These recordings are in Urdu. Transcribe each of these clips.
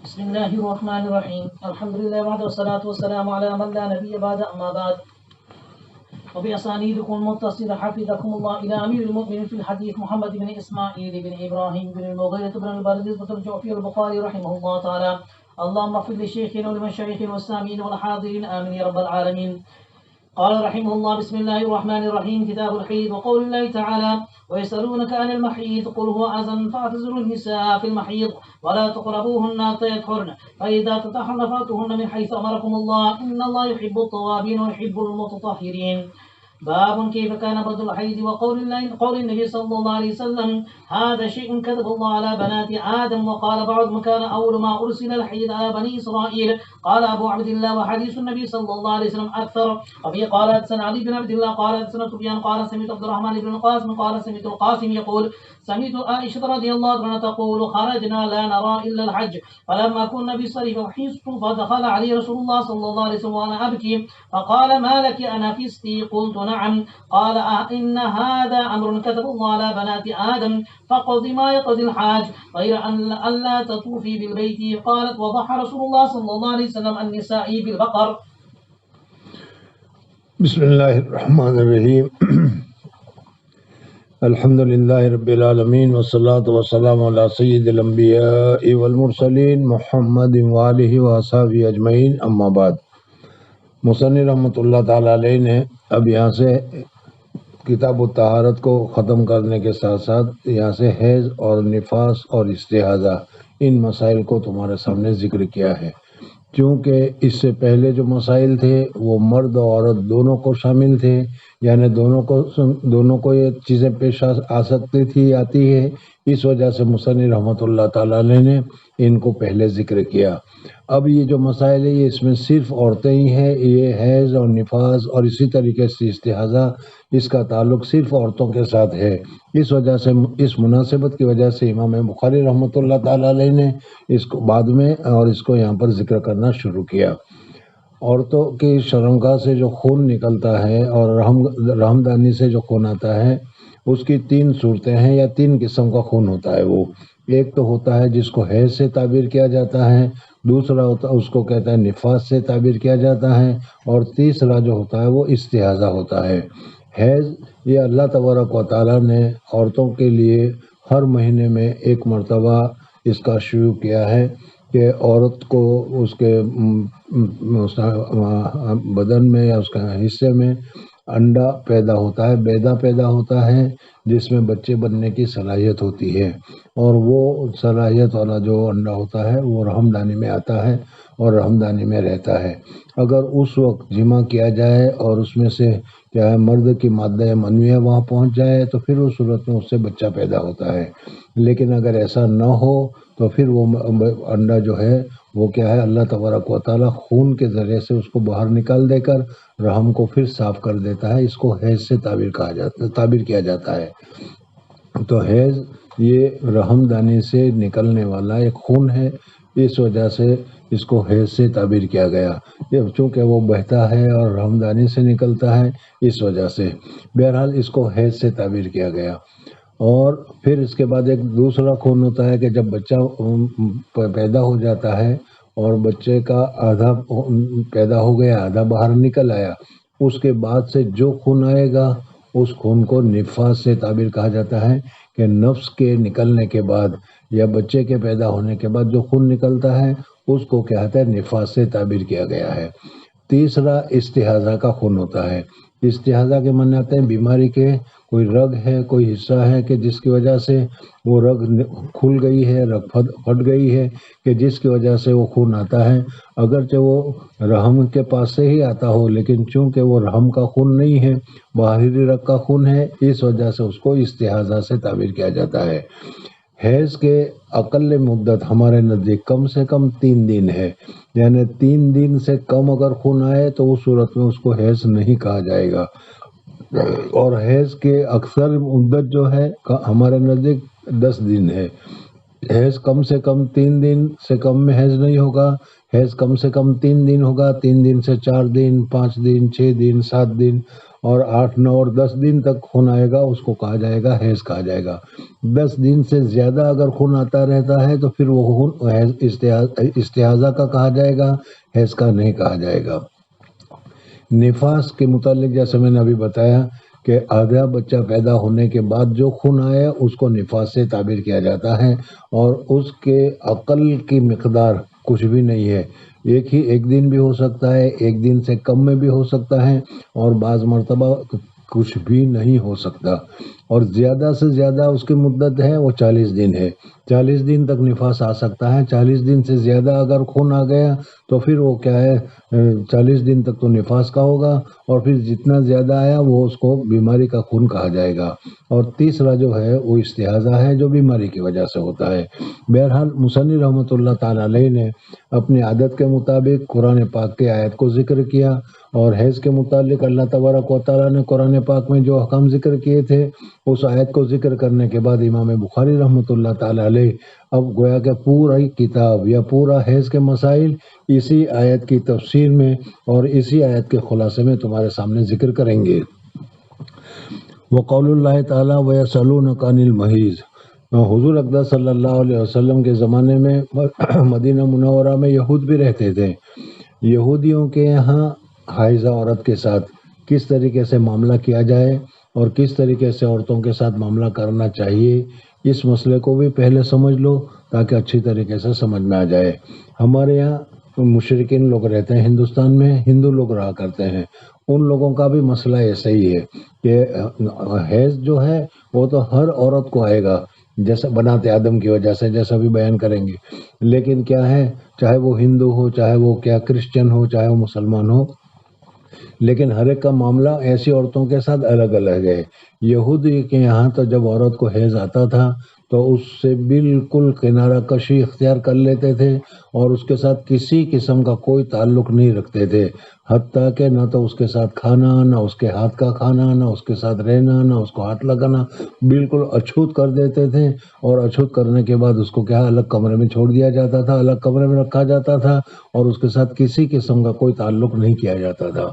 بسم الله الرحمن الرحيم. الحمد لله وحده والصلاة والسلام على من لا نبي بعد. أما بعد، وبأسانيدكم المتصلة حفظكم الله إلى أمير المؤمنين في الحديث محمد بن إسماعيل بن إبراهيم بن المغيرة بن البرديس وترجع في البخاري رحمه الله تعالى. اللهم اغفر لشيخنا ولمشايخنا والسامعين والحاضرين آمين يا رب العالمين. قال رحمه الله: بسم الله الرحمن الرحيم. كتاب الحيض. وقول الله تعالى: ويسألونك عن المحيض قل هو أذى فاعتزلوا النساء في المحيض ولا تقربوهن حتى يطهرن فإذا تطهرن فأتوهن من حيث أمركم الله إن الله يحب التوابين ويحب المتطهرين. باب كيف كان بدء الحيض. قول النبي صلى الله عليه وسلم: هذا شيء كتب الله على بنات آدم. وقال بعضهم: كان أول ما أرسل الحيض على بني إسرائيل. قال أبو عبد الله: وحديث النبي صلى الله عليه وسلم أكثر. وفي قال حدثنا علي بن عبد الله قال حدثنا سفيان قال سمعت عبد الرحمن بن القاسم قال سمعت القاسم يقول: سمعت عائشة رضي الله عنها تقول: خرجنا لا نرى إلا الحج فلما كنا بصريف وحصت فدخل علي رسول الله صلى الله عليه وسلم وأنا أبكي فقال: ما لك أنفستي؟ قلت: نعم. قال: إن هذا أمر كتب الله على بنات آدم فقض ما يقضي الحاج غير أن لا تطوفي بالبيت. قالت: وضحى رسول الله صلى الله عليه وسلم النساء بالبقر. بسم اللہ الرحمن الرحیم. الحمد للہ رب العالمین والصلاة والسلام علی سید الانبیاء والمرسلین محمد وآلہ وصحبہ اجمعین. اما بعد، مصنف رحمۃ اللہ تعالیٰ علیہ نے اب یہاں سے کتاب الطہارت کو ختم کرنے کے ساتھ ساتھ یہاں سے حیض اور نفاس اور استحاضہ ان مسائل کو تمہارے سامنے ذکر کیا ہے. چونکہ اس سے پہلے جو مسائل تھے وہ مرد اور عورت دونوں کو شامل تھے، یعنی دونوں کو یہ چیزیں پیش آ سکتی تھی، آتی ہے. اس وجہ سے مصنف رحمۃ اللہ تعالیٰ علیہ نے ان کو پہلے ذکر کیا. اب یہ جو مسائل ہے یہ اس میں صرف عورتیں ہی ہیں. یہ حیض اور نفاس اور اسی طریقے سے استحاضہ، اس کا تعلق صرف عورتوں کے ساتھ ہے. اس وجہ سے اس مناسبت کی وجہ سے امام بخاری رحمۃ اللہ تعالیٰ علیہ نے اس کو بعد میں اور اس کو یہاں پر ذکر کرنا شروع کیا. عورتوں کی شرمگاہ سے جو خون نکلتا ہے اور رحمدانی سے جو خون آتا ہے اس کی تین صورتیں ہیں یا تین قسم کا خون ہوتا ہے. وہ ایک تو ہوتا ہے جس کو حیض سے تعبیر کیا جاتا ہے، دوسرا ہوتا اس کو کہتا ہے نفاس سے تعبیر کیا جاتا ہے، اور تیسرا جو ہوتا ہے وہ استحاضہ ہوتا ہے. حیض یہ اللہ تبارک و تعالیٰ نے عورتوں کے لیے ہر مہینے میں ایک مرتبہ اس کا شروع کیا ہے کہ عورت کو اس کے بدن میں یا اس کے حصے میں انڈا پیدا ہوتا ہے، بیضہ پیدا ہوتا ہے جس میں بچے بننے کی صلاحیت ہوتی ہے. اور وہ صلاحیت والا جو انڈا ہوتا ہے وہ رحمدانی میں آتا ہے اور رحمدانی میں رہتا ہے. اگر اس وقت جمع کیا جائے اور اس میں سے کیا ہے مرد کی مادہ منویہ وہاں پہنچ جائے تو پھر اس صورت میں اس سے بچہ پیدا ہوتا ہے. لیکن اگر ایسا نہ ہو تو پھر وہ انڈا جو ہے وہ کیا ہے اللہ تبارک و تعالیٰ خون کے ذریعے سے اس کو باہر نکال دے کر رحم کو پھر صاف کر دیتا ہے. اس کو حیض سے تعبیر کیا جاتا ہے. تو حیض یہ رحم دانی سے نکلنے والا ایک خون ہے، اس وجہ سے اس کو حیض سے تعبیر کیا گیا. چونکہ وہ بہتا ہے اور رحم دانی سے نکلتا ہے اس وجہ سے بہرحال اس کو حیض سے تعبیر کیا گیا. اور پھر اس کے بعد ایک دوسرا خون ہوتا ہے کہ جب بچہ پیدا ہو جاتا ہے اور بچے کا آدھا پیدا ہو گیا آدھا باہر نکل آیا، اس کے بعد سے جو خون آئے گا اس خون کو نفاس سے تعبیر کہا جاتا ہے کہ نفس کے نکلنے کے بعد یا بچے کے پیدا ہونے کے بعد جو خون نکلتا ہے اس کو کیا ہے نفاس سے تعبیر کیا گیا ہے. تیسرا استحاضہ کا خون ہوتا ہے. استحاضہ کے معنی آتے ہیں بیماری کے، کوئی رگ ہے، کوئی حصہ ہے کہ جس کی وجہ سے وہ رگ کھل گئی ہے، رگ پھٹ گئی ہے کہ جس کی وجہ سے وہ خون آتا ہے. اگرچہ وہ رحم کے پاس سے ہی آتا ہو لیکن چونکہ وہ رحم کا خون نہیں ہے، باہری رگ کا خون ہے، اس وجہ سے اس کو استحاضہ سے تعبیر کیا جاتا ہے. حیض کے اقل مدت ہمارے نزدیک کم سے کم 3 دن ہے، یعنی 3 دن سے کم اگر خون آئے تو اس صورت میں اس کو حیض نہیں کہا جائے گا. اور حیض کے اکثر مدت جو ہے ہمارے نزدیک 10 دن ہے. حیض کم سے کم 3 دن سے کم میں حیض نہیں ہوگا. حیض کم سے کم 3 دن ہوگا، 3 دن سے 4 دن، 5 دن، 6 دن، 7 دن، اور 8 9 اور 10 دن تک خون آئے گا اس کو کہا جائے گا حیض کہا جائے گا۔ 10 دن سے زیادہ اگر خون آتا رہتا ہے تو پھر وہ خون استحاضہ کا کہا جائے گا، حیض کا نہیں کہا جائے گا۔ نفاس کے متعلق جیسے میں نے ابھی بتایا کہ آدھا بچہ پیدا ہونے کے بعد جو خون آیا اس کو نفاس سے تعبیر کیا جاتا ہے، اور اس کے عقل کی مقدار کچھ بھی نہیں ہے، ایک دن بھی ہو سکتا ہے، ایک دن سے کم میں بھی ہو سکتا ہے، اور بعض مرتبہ کچھ بھی نہیں ہو سکتا، اور زیادہ سے زیادہ اس کی مدت ہے وہ 40 دن ہے۔ 40 دن تک نفاس آ سکتا ہے، 40 دن سے زیادہ اگر خون آ گیا تو پھر وہ کیا ہے 40 دن تک تو نفاس کا ہوگا، اور پھر جتنا زیادہ آیا وہ اس کو بیماری کا خون کہا جائے گا، اور تیسرا جو ہے وہ استحاضہ ہے جو بیماری کی وجہ سے ہوتا ہے۔ بہرحال مصنف رحمۃ اللہ تعالی علیہ نے اپنی عادت کے مطابق قرآن پاک کی آیت کو ذکر کیا، اور حیض کے متعلق اللہ تبارک و تعالیٰ نے قرآن پاک میں جو احکام ذکر کیے تھے اس آیت کو ذکر کرنے کے بعد امام بخاری رحمۃ اللہ تعالی علیہ اب گویا کہ پوری کتاب یا پورا حیض کے مسائل اسی آیت کی تفسیر میں اور اسی آیت کے خلاصے میں تمہارے سامنے ذکر کریں گے۔ وقول اللہ تعالیٰ وَيَسْأَلُونَكَ عَنِ الْمَحِيضِ، حضور اقدس صلی اللہ علیہ وسلم کے زمانے میں مدینہ منورہ میں یہود بھی رہتے تھے۔ یہودیوں کے یہاں حائضہ عورت کے ساتھ کس طریقے سے معاملہ کیا جائے اور کس طریقے سے عورتوں کے ساتھ معاملہ کرنا چاہیے، اس مسئلے کو بھی پہلے سمجھ لو تاکہ اچھی طریقے سے سمجھ میں آ جائے۔ ہمارے یہاں مشرکین لوگ رہتے ہیں، ہندوستان میں ہندو لوگ رہا کرتے ہیں، ان لوگوں کا بھی مسئلہ ایسا ہی ہے کہ حیض جو ہے وہ تو ہر عورت کو آئے گا جیسا بنات آدم کی وجہ سے، جیسا بھی بیان کریں گے، لیکن کیا ہے چاہے وہ ہندو ہو، چاہے وہ کیا کرسچن ہو، چاہے وہ مسلمان ہو، لیکن ہر ایک کا معاملہ ایسی عورتوں کے ساتھ الگ الگ ہے۔ یہودی کے یہاں تو جب عورت کو حیض آتا تھا تو اس سے بالکل کنارہ کشی اختیار کر لیتے تھے اور اس کے ساتھ کسی قسم کا کوئی تعلق نہیں رکھتے تھے، حتیٰ کہ نہ تو اس کے ساتھ کھانا، نہ اس کے ہاتھ کا کھانا، نہ اس کے ساتھ رہنا، نہ اس کو ہاتھ لگانا، بالکل اچھوت کر دیتے تھے، اور اچھوت کرنے کے بعد اس کو کیا الگ کمرے میں چھوڑ دیا جاتا تھا، الگ کمرے میں رکھا جاتا تھا، اور اس کے ساتھ کسی قسم کا کوئی تعلق نہیں کیا جاتا تھا۔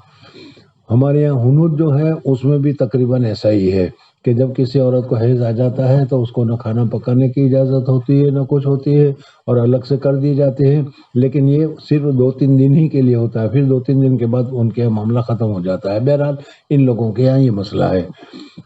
ہمارے یہاں ہنود جو ہے اس میں بھی تقریباً ایسا ہی ہے کہ جب کسی عورت کو حیض آ جاتا ہے تو اس کو نہ کھانا پکانے کی اجازت ہوتی ہے، نہ کچھ ہوتی ہے، اور الگ سے کر دی جاتے ہیں، لیکن یہ صرف 2-3 دن ہی کے لیے ہوتا ہے، پھر 2-3 دن کے بعد ان کے معاملہ ختم ہو جاتا ہے۔ بہرحال ان لوگوں کے یہاں یہ مسئلہ ہے۔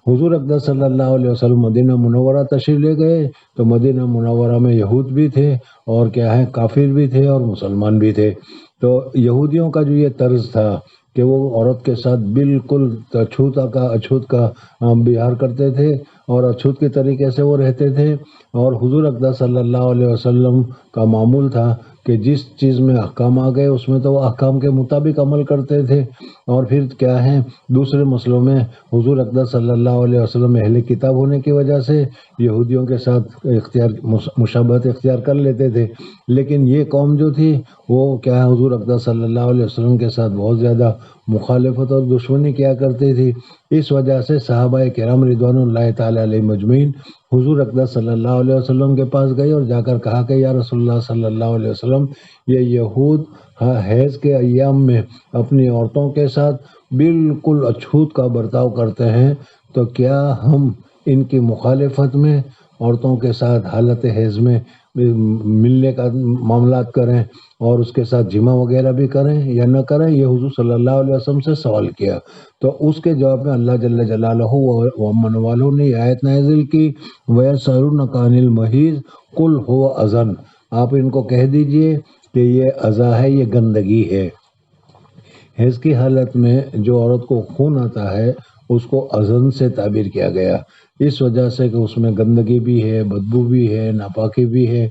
حضور اقدس صلی اللہ علیہ وسلم مدینہ منورہ تشریف لے گئے تو مدینہ منورہ میں یہود بھی تھے اور کیا ہے کافر بھی تھے اور مسلمان بھی تھے۔ تو یہودیوں کا جو یہ طرز تھا کہ وہ عورت کے ساتھ بالکل اچھوت کا بہار کرتے تھے اور اچھوت کے طریقے سے وہ رہتے تھے، اور حضور اقدس صلی اللہ علیہ وسلم کا معمول تھا کہ جس چیز میں احکام آ گئے اس میں تو وہ احکام کے مطابق عمل کرتے تھے، اور پھر کیا ہے دوسرے مسئلوں میں حضور اقدس صلی اللہ علیہ وسلم اہل کتاب ہونے کی وجہ سے یہودیوں کے ساتھ مشابہت اختیار کر لیتے تھے، لیکن یہ قوم جو تھی وہ کیا ہے حضور اقدس صلی اللہ علیہ وسلم کے ساتھ بہت زیادہ مخالفت اور دشمنی کیا کرتی تھی۔ اس وجہ سے صحابہ کرام رضوان اللہ تعالی علیہ مجمعین حضور اقدس صلی اللہ علیہ وسلم کے پاس گئے اور جا کر کہا کہ یا رسول اللہ صلی اللہ علیہ وسلم، یہ یہود حیض کے ایام میں اپنی عورتوں کے ساتھ بالکل اچھوت کا برتاؤ کرتے ہیں، تو کیا ہم ان کی مخالفت میں عورتوں کے ساتھ حالت حیض میں ملنے کا معاملات کریں اور اس کے ساتھ جمع وغیرہ بھی کریں یا نہ کریں؟ یہ حضور صلی اللہ علیہ وسلم سے سوال کیا، تو اس کے جواب میں اللہ جل جلالہ ومن والہ نے یہ آیت نازل کی وَيَسْأَلُونَكَ عَنِ الْمَحِيضِ قُلْ هُوَ أَذًى، آپ ان کو کہہ دیجئے کہ یہ اذى ہے، یہ گندگی ہے۔ حیض کی حالت میں جو عورت کو خون آتا ہے اس کو اذن سے تعبیر کیا گیا، اس وجہ سے کہ اس میں گندگی بھی ہے، بدبو بھی ہے، ناپاکی بھی ہے،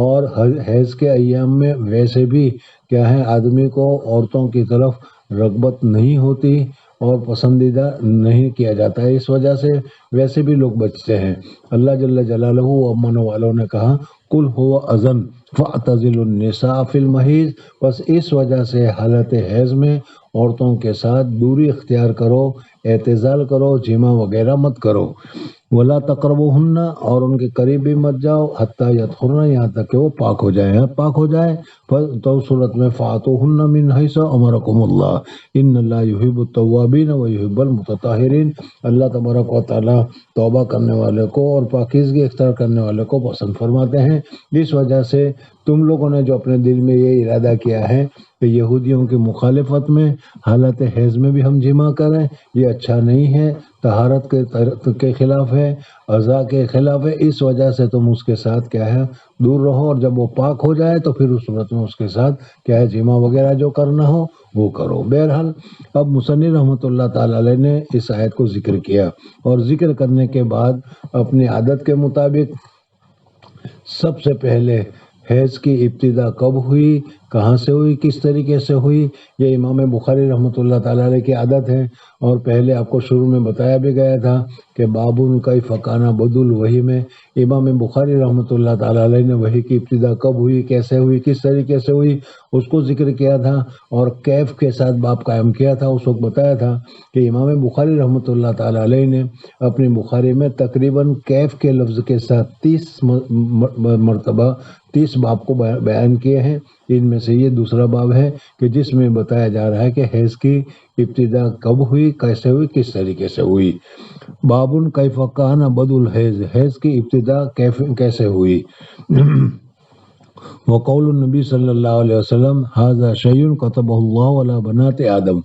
اور حیض کے ایام میں ویسے بھی کیا ہے آدمی کو عورتوں کی طرف رغبت نہیں ہوتی اور پسندیدہ نہیں کیا جاتا ہے، اس وجہ سے ویسے بھی لوگ بچتے ہیں۔ اللہ جل جلالہ ومن والوں نے کہا قُلْ هُوَ أَذًى فَاعْتَزِلُوا النِّسَاءَ فِي الْمَحِيضِ، بس اس وجہ سے حالت حیض میں عورتوں کے ساتھ دوری اختیار کرو، اعتزال کرو، جمع وغیرہ مت کرو۔ ولا تقربوہن، اور ان کے قریب بھی مت جاؤ، حتی یطہرن، یہاں تک کہ وہ پاک ہو جائیں. پاک ہو جائے تو صورت میں فاتوہن من حیث امرکم اللہ ان اللہ یحب التوابین و یحب المتطہرین. اللہ تبارک و تعالیٰ توبہ کرنے والے کو اور پاکیزگی اختیار کرنے والے کو پسند فرماتے ہیں. اس وجہ سے تم لوگوں نے جو اپنے دل میں یہ ارادہ کیا ہے کہ یہودیوں کی مخالفت میں حالت حیض میں بھی ہم جمع کریں، یہ اچھا نہیں ہے، طہارت کے خلاف ہے، عزا کے خلاف ہے. اس وجہ سے تم اس کے ساتھ کیا ہے دور رہو، اور جب وہ پاک ہو جائے تو پھر اس صورت میں اس کے ساتھ کیا ہے جمع وغیرہ جو کرنا ہو وہ کرو. بہرحال اب مصنف رحمۃ اللہ تعالی علیہ نے اس آیت کو ذکر کیا، اور ذکر کرنے کے بعد اپنی عادت کے مطابق سب سے پہلے حیض کی ابتدا کب ہوئی، کہاں سے ہوئی، کس طریقے سے ہوئی، یہ امام بخاری رحمۃ اللہ تعالیٰ علیہ کی عادت ہے. اور پہلے آپ کو شروع میں بتایا بھی گیا تھا کہ باب کیف کان بدء الوحی میں امام بخاری رحمۃ اللہ تعالیٰ علیہ نے وحی کی ابتدا کب ہوئی، کیسے ہوئی، کس طریقے سے ہوئی، اس کو ذکر کیا تھا، اور کیف کے ساتھ باب قائم کیا تھا. اس وقت بتایا تھا کہ امام بخاری رحمۃ اللہ تعالیٰ علیہ نے اپنی بخاری میں تقریباً کیف کے لفظ کے ساتھ 30 مرتبہ 30 باب کو بیان کیے ہیں. ان میں سے یہ دوسرا باب ہے کہ جس میں بتایا جا رہا ہے کہ حیض کی ابتدا کب ہوئی، کیسے ہوئی، کس طریقے سے ہوئی. باب کیف کان بدء الحیض، حیض کی ابتدا کیسے ہوئی. وقول النبی صلی اللہ علیہ وسلم ھذا شیء کتبہ اللہ علی بنات آدم.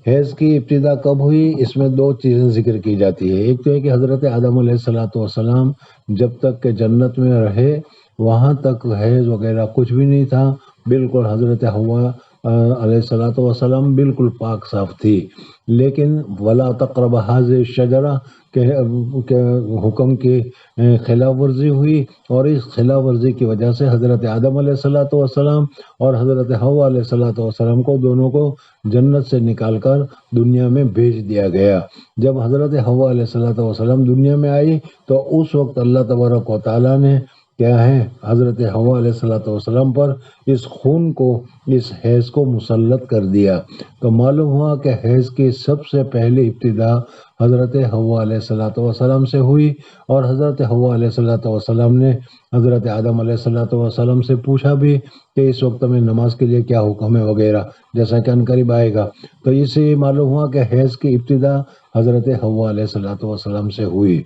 حیض کی ابتدا کب ہوئی، اس میں دو چیزیں ذکر کی جاتی ہے. ایک تو ہے کہ حضرت آدم علیہ السلام جب تک کہ جنت میں رہے وہاں تک حیض وغیرہ کچھ بھی نہیں تھا، بالکل حضرت حوا علیہ السلام بالکل پاک صاف تھی. لیکن ولا تقرب هذه الشجرہ کے حکم کی خلاف ورزی ہوئی، اور اس خلاف ورزی کی وجہ سے حضرت آدم علیہ السلام اور حضرت حوا علیہ السلام کو دونوں کو جنت سے نکال کر دنیا میں بھیج دیا گیا. جب حضرت حوا علیہ السلام دنیا میں آئی تو اس وقت اللہ تبارک و تعالیٰ نے کیا ہے حضرت حوا علیہ السلام پر اس خون کو، اس حیض کو مسلط کر دیا. تو معلوم ہوا کہ حیض کی سب سے پہلی ابتدا حضرت حوا علیہ السلام سے ہوئی، اور حضرت حوا علیہ السلام نے حضرت آدم علیہ السلام سے پوچھا بھی کہ اس وقت میں نماز کے لیے کیا حکم ہے وغیرہ، جیسا کہ عنقریب آئے گا. تو اس سے معلوم ہوا کہ حیض کی ابتدا حضرت حوا علیہ السلام سے ہوئی.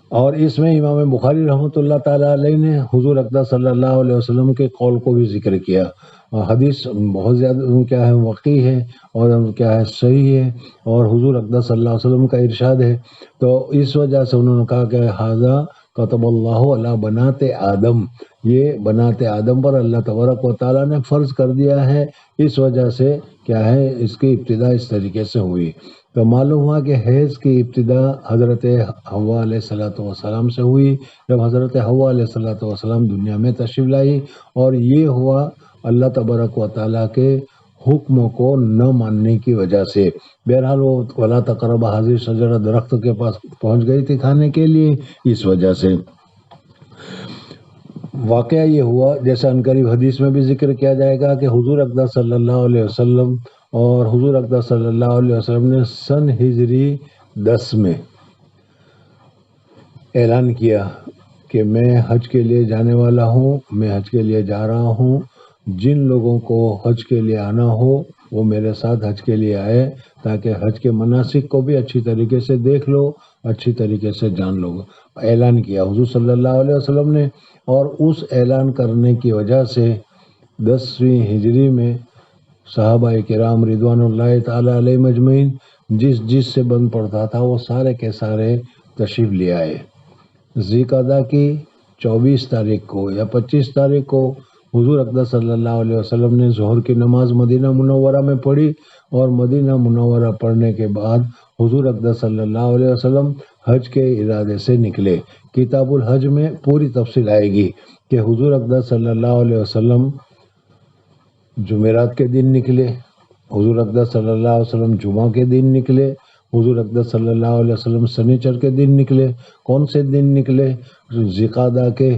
اور اس میں امام بخاری رحمۃ اللہ تعالیٰ علیہ نے حضور اقدس صلی اللہ علیہ وسلم کے قول کو بھی ذکر کیا. حدیث بہت زیادہ کیا ہے وقی ہے اور کیا ہے صحیح ہے، اور حضور اقدس صلی اللہ علیہ وسلم کا ارشاد ہے. تو اس وجہ سے انہوں نے کہا کہ ھذا کتب اللہ علی بنات آدم، یہ بنات آدم پر اللہ تبارک و تعالیٰ نے فرض کر دیا ہے، اس وجہ سے کیا ہے اس کی ابتدا اس طریقے سے ہوئی. تو معلوم ہوا کہ حیض کی ابتدا حضرت حوا علیہ السلام سے ہوئی، جب حضرت حوا علیہ السلام دنیا میں تشریف لائی، اور یہ ہوا اللہ تبارک و تعالیٰ کے حکم کو نہ ماننے کی وجہ سے. بہرحال وہ ولا تقرب هذه الشجرہ درخت کے پاس پہنچ گئی تھی کھانے کے لیے، اس وجہ سے. واقعہ یہ ہوا جیسا عنقریب حدیث میں بھی ذکر کیا جائے گا کہ حضور اقدس صلی اللہ علیہ وسلم اور حضور اقدس صلی اللہ علیہ وسلم نے سن ہجری 10 میں اعلان کیا کہ میں حج کے لیے جانے والا ہوں، میں حج کے لیے جا رہا ہوں. جن لوگوں کو حج کے لیے آنا ہو وہ میرے ساتھ حج کے لیے آئے، تاکہ حج کے مناسک کو بھی اچھی طریقے سے دیکھ لو، اچھی طریقے سے جان لو. اعلان کیا حضور صلی اللہ علیہ وسلم نے، اور اس اعلان کرنے کی وجہ سے 10ویں ہجری میں صحابہ کرام رضوان اللہ تعالی علیہ مجمعین جس سے بند پڑتا تھا وہ سارے کے سارے تشریف لے آئے. ذی القعدہ کی 24 تاریخ کو یا 25 تاریخ کو حضور اقدس صلی اللہ علیہ وسلم نے ظہر کی نماز مدینہ منورہ میں پڑھی، اور مدینہ منورہ پڑھنے کے بعد حضور اقدس صلی اللہ علیہ وسلم حج کے ارادے سے نکلے. کتاب الحج میں پوری تفصیل آئے گی کہ حضور اقدس صلی اللہ علیہ وسلم جمعرات کے دن نکلے، حضور اقدس صلی اللہ علیہ وسلم جمعہ کے دن نکلے، حضور اقدس صلی اللہ علیہ وسلم سنیچر کے دن نکلے. کون سے دن نکلے؟ ذی القعدہ کے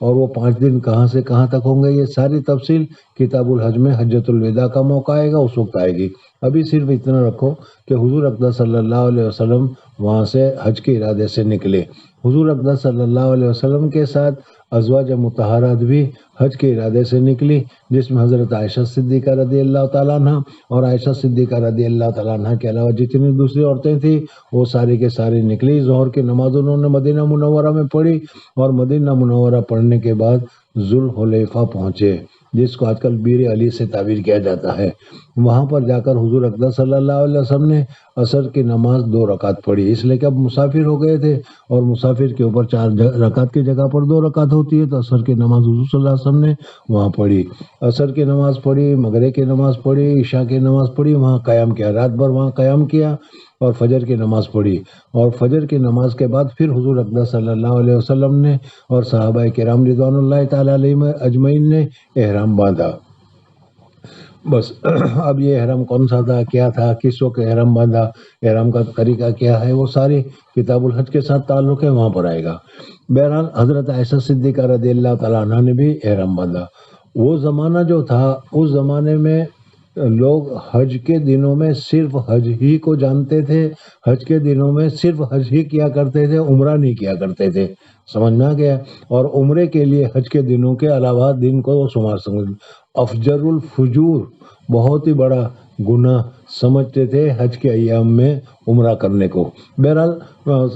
اور وہ 5 دن کہاں سے کہاں تک ہوں گے، یہ ساری تفصیل کتاب الحج میں حجۃ الوداع کا موقع آئے گا اس وقت آئے گی۔ ابھی صرف اتنا رکھو کہ حضور اقدس صلی اللہ علیہ وسلم وہاں سے حج کے ارادے سے نکلے۔ حضور اقدس صلی اللہ علیہ وسلم کے ساتھ ازواج مطہرات بھی حج کے ارادے سے نکلی، جس میں حضرت عائشہ صدیقہ رضی اللہ تعالیٰ عنہ اور عائشہ صدیقہ رضی اللہ تعالیٰ عنہ کے علاوہ جتنی دوسری عورتیں تھیں وہ ساری کے ساری نکلی۔ ظہر کی نماز انہوں نے مدینہ منورہ میں پڑھی اور مدینہ منورہ پڑھنے کے بعد ذوالحلیفہ پہنچے، جس کو آج کل بیر علی سے تعبیر کیا جاتا ہے۔ وہاں پر جا کر حضور اقدس صلی اللہ علیہ وسلم نے عصر کی نماز 2 رکعت پڑھی، اس لیے کہ اب مسافر ہو گئے تھے اور مسافر کے اوپر 4 رکعت کی جگہ پر 2 رکعت ہوتی ہے، تو عصر کی نماز حضور صلی اللہ علیہ وسلم نے وہاں پڑھی۔ عصر کی نماز پڑھی، مغرب کی نماز پڑھی، عشاء کی نماز پڑھی، وہاں قیام کیا، رات بھر وہاں قیام کیا اور فجر کی نماز پڑھی، اور فجر کی نماز کے بعد پھر حضور اقدس صلی اللہ علیہ وسلم نے اور صحابہ کرام رضوان اللہ تعالی علیہم اجمعین نے احرام باندھا۔ بس اب یہ احرام کون سا تھا، کیا تھا، کس وقت احرام باندھا، احرام کا طریقہ کیا ہے، وہ ساری کتاب الحج کے ساتھ تعلق ہے، وہاں پر آئے گا۔ بہرحال حضرت عائشہ صدیقہ رضی اللہ تعالیٰ عنہ نے بھی احرام باندھا۔ وہ زمانہ جو تھا، اس زمانے میں لوگ حج کے دنوں میں صرف حج ہی کو جانتے تھے، حج کے دنوں میں صرف حج ہی کیا کرتے تھے، عمرہ نہیں کیا کرتے تھے، سمجھ میں آ گیا۔ اور عمرے کے لیے حج کے دنوں کے علاوہ دن کو وہ شمار سمجھ افجر الفجور، بہت ہی بڑا گناہ سمجھتے تھے حج کے ایام میں عمرہ کرنے کو۔ بہرحال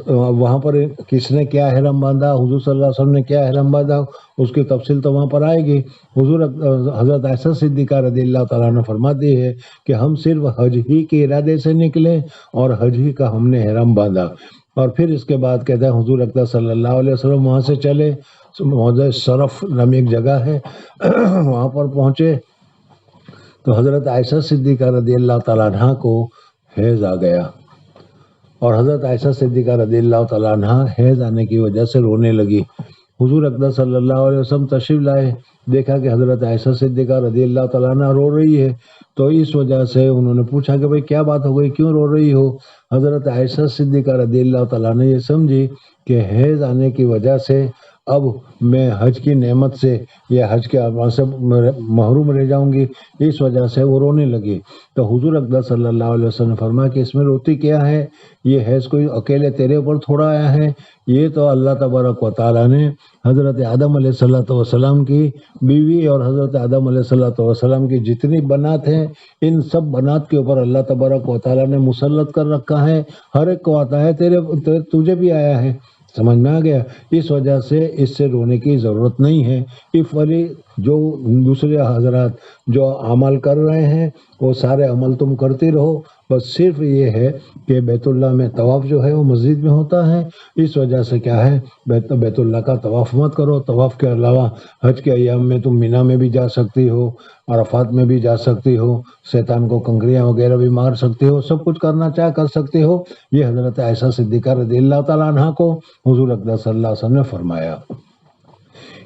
وہاں پر کس نے کیا احرام باندھا، حضور صلی اللہ علیہ وسلم نے کیا احرام باندھا، اس کی تفصیل تو وہاں پر آئے گی۔ حضرت عائشہ صدیقہ رضی اللہ تعالیٰ عنہ فرماتی ہے کہ ہم صرف حج ہی کے ارادے سے نکلے اور حج ہی کا ہم نے احرام باندھا، اور پھر اس کے بعد کہتے ہیں حضور اقدس صلی اللہ علیہ وسلم وہاں سے چلے، موضع صرف نامی ایک جگہ ہے وہاں پر پہنچے تو حضرت عائشہ صدیقہ رضی اللہ تعالیٰ عنہ کو حیض آ گیا، اور حضرت عائشہ صدیقہ رضی اللہ تعالیٰ عنہ حیض آنے کی وجہ سے رونے لگی۔ حضور اقدس صلی اللہ علیہ وسلم تشریف لائے، دیکھا کہ حضرت عائشہ صدیقہ رضی اللہ تعالیٰ عنہ رو رہی ہے، تو اس وجہ سے انہوں نے پوچھا کہ بھئی کیا بات ہو گئی، کیوں رو رہی ہو؟ حضرت عائشہ صدیقہ رضی اللہ تعالیٰ عنہ یہ سمجھی کہ حیض آنے کی وجہ سے اب میں حج کی نعمت سے یا حج کے اعمال سے محروم رہ جاؤں گی، اس وجہ سے وہ رونے لگی۔ تو حضور اقدس صلی اللہ علیہ وسلم نے فرمایا کہ اس میں روتی کیا ہے، یہ حیض کوئی اکیلے تیرے اوپر تھوڑا آیا ہے، یہ تو اللہ تبارک و تعالیٰ نے حضرت آدم علیہ السلام کی بیوی اور حضرت آدم علیہ السلام کی جتنی بنات ہیں، ان سب بنات کے اوپر اللہ تبارک و تعالیٰ نے مسلط کر رکھا ہے، ہر ایک کو آتا ہے، تجھے بھی آیا ہے، سمجھ میں آ گیا۔ اس وجہ سے اس سے رونے کی ضرورت نہیں ہے۔ اس والی جو دوسرے حضرات جو عمل کر رہے ہیں وہ سارے عمل تم کرتے رہو، بس صرف یہ ہے کہ بیت اللہ میں طواف جو ہے وہ مسجد میں ہوتا ہے، اس وجہ سے کیا ہے بیت اللہ کا طواف مت کرو۔ طواف کے علاوہ حج کے ایام میں تم مینا میں بھی جا سکتی ہو، عرفات میں بھی جا سکتی ہو، شیطان کو کنکریاں وغیرہ بھی مار سکتے ہو، سب کچھ کرنا چاہے کر سکتے ہو۔ یہ حضرت عائشہ صدیقہ رضی اللہ تعالیٰ عنہ کو حضور اقدس صلی اللہ علیہ وسلم نے فرمایا۔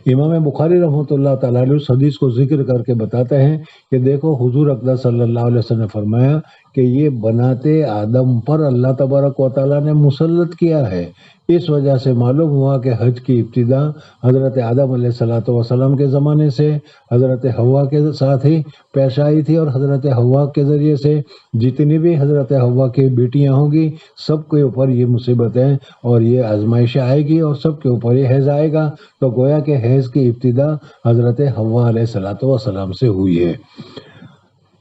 امام بخاری رحمۃ اللہ تعالیٰ علیہ اس حدیث کو ذکر کر کے بتاتے ہیں کہ دیکھو حضور اقدس صلی اللہ علیہ وسلم نے فرمایا کہ یہ بنات آدم پر اللہ تبارک و تعالیٰ نے مسلط کیا ہے۔ اس وجہ سے معلوم ہوا کہ حج کی ابتدا حضرت آدم علیہ السلام کے زمانے سے حضرت حوا کے ساتھ ہی پیش آئی تھی، اور حضرت حوا کے ذریعے سے جتنی بھی حضرت حوا کی بیٹیاں ہوں گی سب کے اوپر یہ مصیبتیں اور یہ آزمائشیں آئے گی اور سب کے اوپر یہ حیض آئے گا۔ تو گویا کہ حیض کی ابتدا حضرت حوا علیہ السلام سے ہوئی ہے۔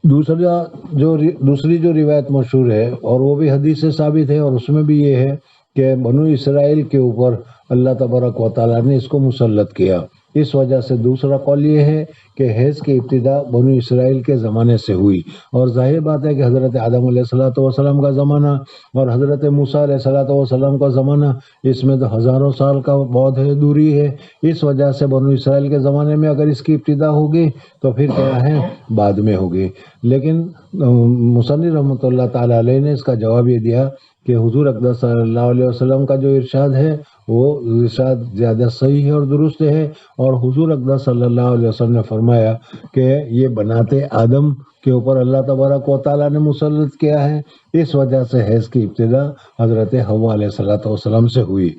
دوسری جو روایت مشہور ہے اور وہ بھی حدیث سے ثابت ہے، اور اس میں بھی یہ ہے کہ بنو اسرائیل کے اوپر اللہ تبارک و تعالیٰ نے اس کو مسلط کیا۔ اس وجہ سے دوسرا قول یہ ہے کہ حیض کی ابتدا بنو اسرائیل کے زمانے سے ہوئی، اور ظاہر بات ہے کہ حضرت آدم علیہ السلام کا زمانہ اور حضرت موسیٰ علیہ السلام کا زمانہ، اس میں تو ہزاروں سال کا بہت دوری ہے۔ اس وجہ سے بنو اسرائیل کے زمانے میں اگر اس کی ابتدا ہوگی تو پھر کیا ہے بعد میں ہوگی۔ لیکن مصنف رحمۃ اللہ تعالیٰ علیہ نے اس کا جواب یہ دیا کہ حضور اقدس صلی اللہ علیہ وسلم کا جو ارشاد ہے وہ ارشاد زیادہ صحیح ہے اور درست ہے۔ اور حضور اقدس صلی اللہ علیہ وسلم نے فرمایا کہ یہ بناتے آدم کے اوپر اللہ تبارک و تعالیٰ نے مسلط کیا ہے، اس وجہ سے حیض کی ابتدا حضرت حوا علیہ السلام سے ہوئی۔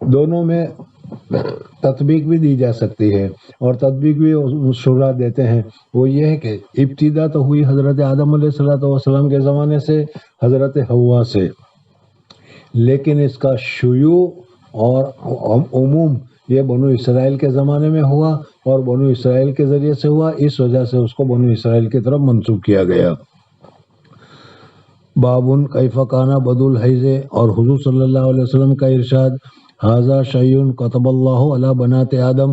دونوں میں تطبیق بھی دی جا سکتی ہے، اور تطبیق بھی شرح دیتے ہیں، وہ یہ ہے کہ ابتدا تو ہوئی حضرت آدم علیہ السلام کے زمانے سے، حضرت حوا سے، لیکن اس کا شیوع اور عموم یہ بنو اسرائیل کے زمانے میں ہوا، اور بنو اسرائیل کے ذریعے سے ہوا، اس وجہ سے اس کو بنو اسرائیل کی طرف منسوب کیا گیا۔ بابن کیف کانا بدو الحیض، اور حضور صلی اللہ علیہ وسلم کا ارشاد، ھذا شیء کتب اللہ علی بنات آدم،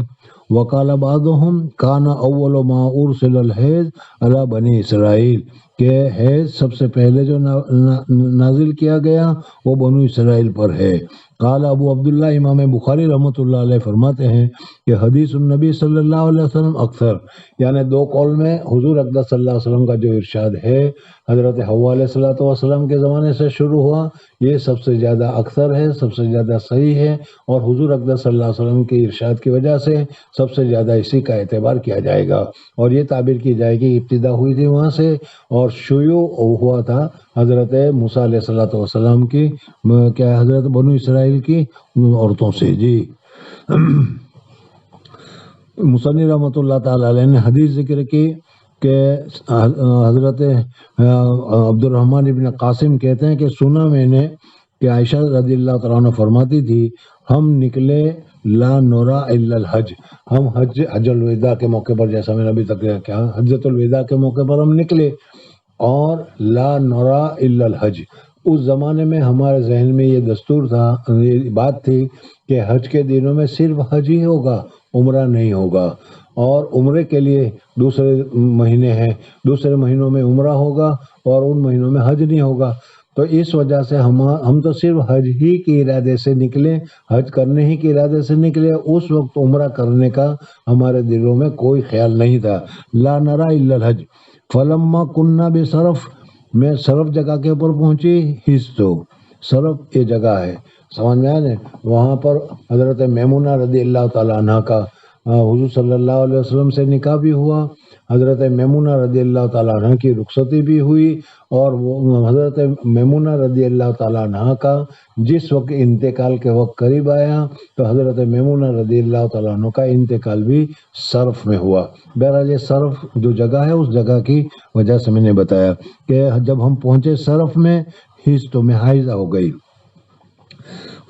وقال بعضهم کان اول ما ارسل الحیض علی بنی اسرائیل، کہ حیض سب سے پہلے جو نازل کیا گیا وہ بنو اسرائیل پر ہے۔ قال ابو عبداللہ، امام بخاری رحمۃ اللہ علیہ فرماتے ہیں کہ حدیث النبی صلی اللہ علیہ وسلم اکثر، یعنی دو قول میں حضور اقدس صلی اللہ علیہ وسلم کا جو ارشاد ہے حضرت حوا علیہ السلام کے زمانے سے شروع ہوا، یہ سب سے زیادہ اکثر ہے، سب سے زیادہ صحیح ہے، اور حضور اقدس صلی اللہ علیہ وسلم کے ارشاد کی وجہ سے سب سے زیادہ اسی کا اعتبار کیا جائے گا، اور یہ تعبیر کی جائے گی ابتدا ہوئی تھی وہاں سے، اور شیوع ہوا تھا حضرت موسیٰ علیہ السلام کی، کیا حضرت بنو اسرائیل کی عورتوں سے۔ جی مصنف رحمۃ اللہ تعالی علیہ نے حدیث ذکر کی کہ حضرت عبد الرحمن ابن قاسم کہتے ہیں کہ سنا میں نے کہ عائشہ رضی اللہ تعالیٰ عنہ فرماتی تھی، ہم نکلے لا نورا الا الحج، ہم حج الوداع کے موقع پر، جیسا میں نے ابھی تک کہا، حجۃ الوداع کے موقع پر ہم نکلے، اور لا نورا الا الحج، اس زمانے میں ہمارے ذہن میں یہ دستور تھا، یہ بات تھی کہ حج کے دنوں میں صرف حج ہی ہوگا، عمرہ نہیں ہوگا، اور عمرے کے لیے دوسرے مہینے ہیں، دوسرے مہینوں میں عمرہ ہوگا اور ان مہینوں میں حج نہیں ہوگا، تو اس وجہ سے ہم تو صرف حج ہی کے ارادے سے نکلے، حج کرنے ہی کے ارادے سے نکلے، اس وقت عمرہ کرنے کا ہمارے دلوں میں کوئی خیال نہیں تھا۔ لا نرا الا الحج فلما کننا بصرف، میں صرف جگہ کے اوپر پہنچی، حصو صرف یہ جگہ ہے، سمجھ میں آئے، وہاں پر حضرت میمونہ رضی اللہ تعالیٰ عنہ کا حضور صلی اللہ علیہ وسلم سے نکاح بھی ہوا، حضرت میمونہ رضی اللہ تعالیٰ عنہ کی رخصتی بھی ہوئی، اور وہ حضرت میمونہ رضی اللہ تعالیٰ عنہ کا جس وقت انتقال کے وقت قریب آیا تو حضرت میمونہ رضی اللہ تعالیٰ عنہ کا انتقال بھی صرف میں ہوا۔ بہرحال یہ صرف جو جگہ ہے اس جگہ کی وجہ سے میں نے بتایا کہ جب ہم پہنچے صرف میں، تو میں حائضہ ہو گئی۔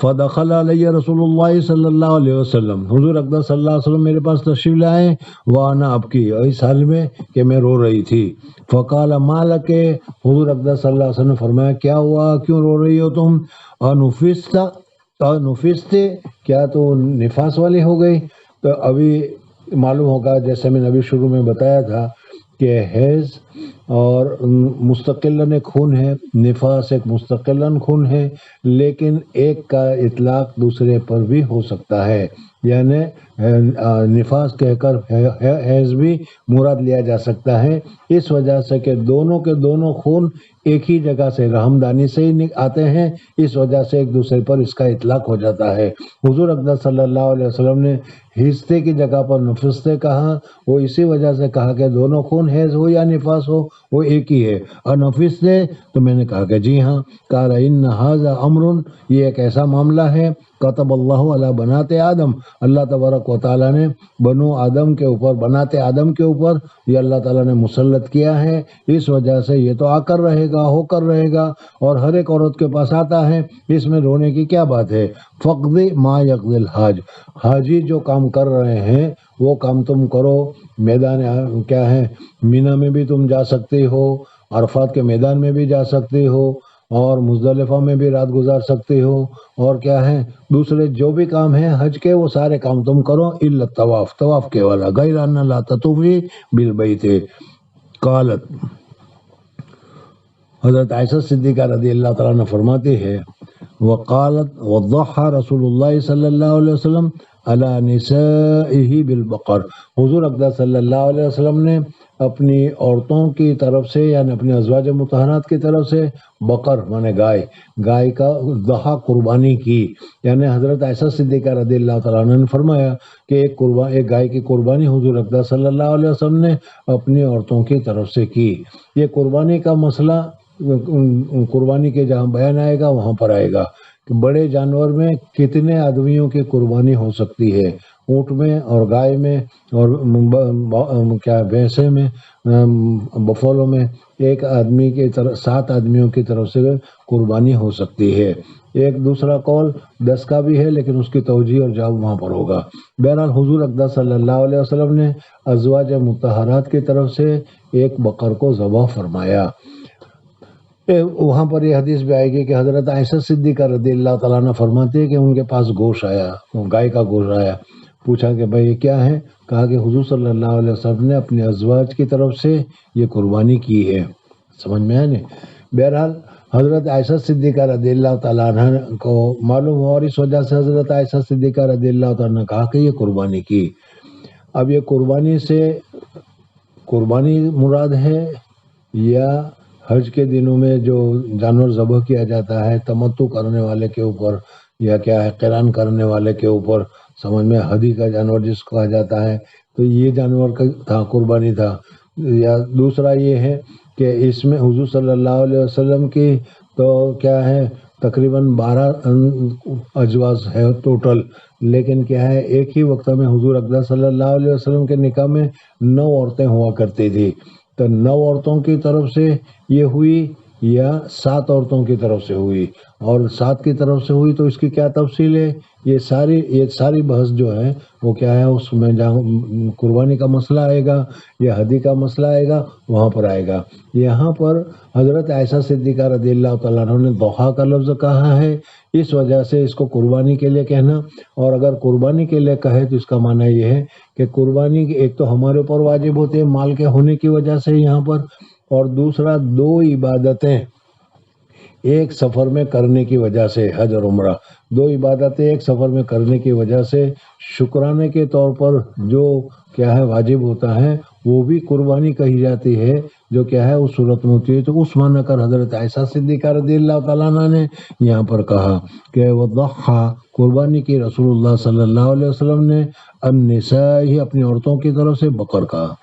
فدخل علی رسول اللہ صلی اللہ علیہ وسلم، حضور اقدس صلی اللہ علیہ وسلم میرے پاس تشریف لائے، وانا ابکی، اس حال میں کہ میں رو رہی تھی۔ فقال ما لک، حضور اقدس صلی اللہ علیہ وسلم نے فرمایا کیا ہوا، کیوں رو رہی ہو تم؟ انفست، کیا تو نفاس والی ہو گئی؟ تو ابھی معلوم ہوگا، جیسے میں نے ابھی شروع میں بتایا تھا کہ حیض اور مستقلاً ایک خون ہے، نفاس ایک مستقلاً خون ہے، لیکن ایک کا اطلاق دوسرے پر بھی ہو سکتا ہے، یعنی نفاس کہہ کر حیض بھی مراد لیا جا سکتا ہے، اس وجہ سے کہ دونوں کے دونوں خون ایک ہی جگہ سے، رحمدانی سے ہی آتے ہیں، اس وجہ سے ایک دوسرے پر اس کا اطلاق ہو جاتا ہے۔ حضور اقدس صلی اللہ علیہ وسلم نے حصے کی جگہ پر نفستے کہا، وہ اسی وجہ سے کہا کہ دونوں خون حیض ہو یا نفاس ہو وہ ایک ہی ہے، اور نفستے تو میں نے کہا کہ جی ہاں، قال ان ھذا امر، یہ ایک ایسا معاملہ ہے، کتب اللہ علی بنات آدم، اللہ تبارک و تعالیٰ نے بنو آدم کے اوپر، بنات آدم کے اوپر یہ اللہ تعالیٰ نے مسلط کیا ہے، اس وجہ سے یہ تو آ کر رہے گا، ہو کر رہے گا، اور ہر ایک عورت کے پاس آتا ہے، اس میں رونے کی کیا بات ہے؟ فقضی ما یقضی الحاج، حاجی جو کام کر رہے ہیں وہ کام تم کرو، میدان کیا ہے، مینا میں بھی تم جا سکتے ہو، عرفات کے میدان میں بھی جا سکتے ہو، اور مزدلفہ میں بھی رات گزار سکتے ہو، اور کیا ہے دوسرے جو بھی کام ہیں حج کے وہ سارے کام تم کرو، الا الطواف، طواف کے والا، غیر ان لا تطوفی بالبیت۔ قالت، حضرت عائشہ صدیقہ رضی اللہ تعالیٰ عنہ فرماتی ہے، وقالت وضحى رسول اللہ صلی اللہ علیہ وسلم علی نسائہ بالبقر، حضور اقدس صلی اللہ علیہ وسلم نے اپنی عورتوں کی طرف سے یعنی اپنی ازواج مطہرات کی طرف سے بقر مانے گائے کا ضحیٰ قربانی کی. یعنی حضرت عائشہ صدیقہ رضی اللہ تعالیٰ عنہ نے فرمایا کہ ایک گائے کی قربانی حضور اقدس صلی اللہ علیہ وسلم نے اپنی عورتوں کی طرف سے کی. یہ قربانی کا مسئلہ قربانی کے جہاں بیان آئے گا وہاں پر آئے گا کہ بڑے جانور میں کتنے آدمیوں کی قربانی ہو سکتی ہے. اونٹ میں اور گائے میں اور بھینسے میں بفولوں میں ایک آدمی کی طرف 7 آدمیوں کی طرف سے قربانی ہو سکتی ہے. ایک دوسرا قول 10 کا بھی ہے لیکن اس کی توجیہ اور جواب وہاں پر ہوگا. بہرحال حضور اقدس صلی اللہ علیہ وسلم نے ازواج مطہرات کی طرف سے ایک بقر کو ذبح فرمایا. وہاں پر یہ حدیث بھی آئے گی کہ حضرت عائشہ صدیقہ رضی اللہ تعالیٰ عنہ فرماتے ہیں کہ ان کے پاس گوشت آیا، گائے کا گوشت آیا. پوچھا کہ بھائی یہ کیا ہے؟ کہا کہ حضور صلی اللہ علیہ وسلم نے اپنے ازواج کی طرف سے یہ قربانی کی ہے. سمجھ میں آئے نہیں؟ بہرحال حضرت عائشہ صدیقہ رضی اللہ تعالیٰ عنہ کو معلوم ہوا اور اس وجہ سے حضرت عائشہ صدیقہ رضی اللہ تعالیٰ عنہ نے کہا کہ یہ قربانی کی. اب یہ قربانی سے قربانی مراد ہے یا حج کے دنوں میں جو جانور ذبح کیا جاتا ہے تمتع کرنے والے کے اوپر یا کیا ہے قران کرنے والے کے اوپر؟ سمجھ میں ہدی کا جانور جس کو کہا جاتا ہے تو یہ جانور کا تھا قربانی تھا. یا دوسرا یہ ہے کہ اس میں حضور صلی اللہ علیہ وسلم کی تو کیا ہے تقریباً 12 ازواج ہے ٹوٹل، لیکن کیا ہے ایک ہی وقت میں حضور اقدس صلی اللہ علیہ وسلم کے نکاح میں 9 عورتیں ہوا کرتی تھی. تو 9 عورتوں کی طرف سے یہ ہوئی یا 7 عورتوں کی طرف سے ہوئی؟ اور 7 کی طرف سے ہوئی تو اس کی کیا تفصیل ہے؟ یہ ساری بحث جو ہے وہ کیا ہے اس میں جہاں قربانی کا مسئلہ آئے گا یا ہدی کا مسئلہ آئے گا وہاں پر آئے گا. یہاں پر حضرت عائشہ صدیقہ رضی اللہ تعالیٰ عنہ نے ضحیٰ کا لفظ کہا ہے، اس وجہ سے اس کو قربانی کے لیے کہنا. اور اگر قربانی کے لیے کہے تو اس کا معنی یہ ہے کہ قربانی ایک تو ہمارے اوپر واجب ہوتے ہیں مال کے ہونے کی وجہ سے یہاں پر، اور دوسرا 2 عبادتیں ایک سفر میں کرنے کی وجہ سے، حج اور عمرہ 2 عبادتیں ایک سفر میں کرنے کی وجہ سے شکرانے کے طور پر جو کیا ہے واجب ہوتا ہے وہ بھی قربانی کہی جاتی ہے جو کیا ہے اس صورت میں ہوتی ہے. تو اس معنی کر حضرت عائشہ صدیقہ رضی اللہ تعالیٰ عنہ نے یہاں پر کہا کہ وضحى قربانی کی رسول اللہ صلی اللہ علیہ وسلم نے النساء ہی اپنی عورتوں کی طرف سے بقر کہا.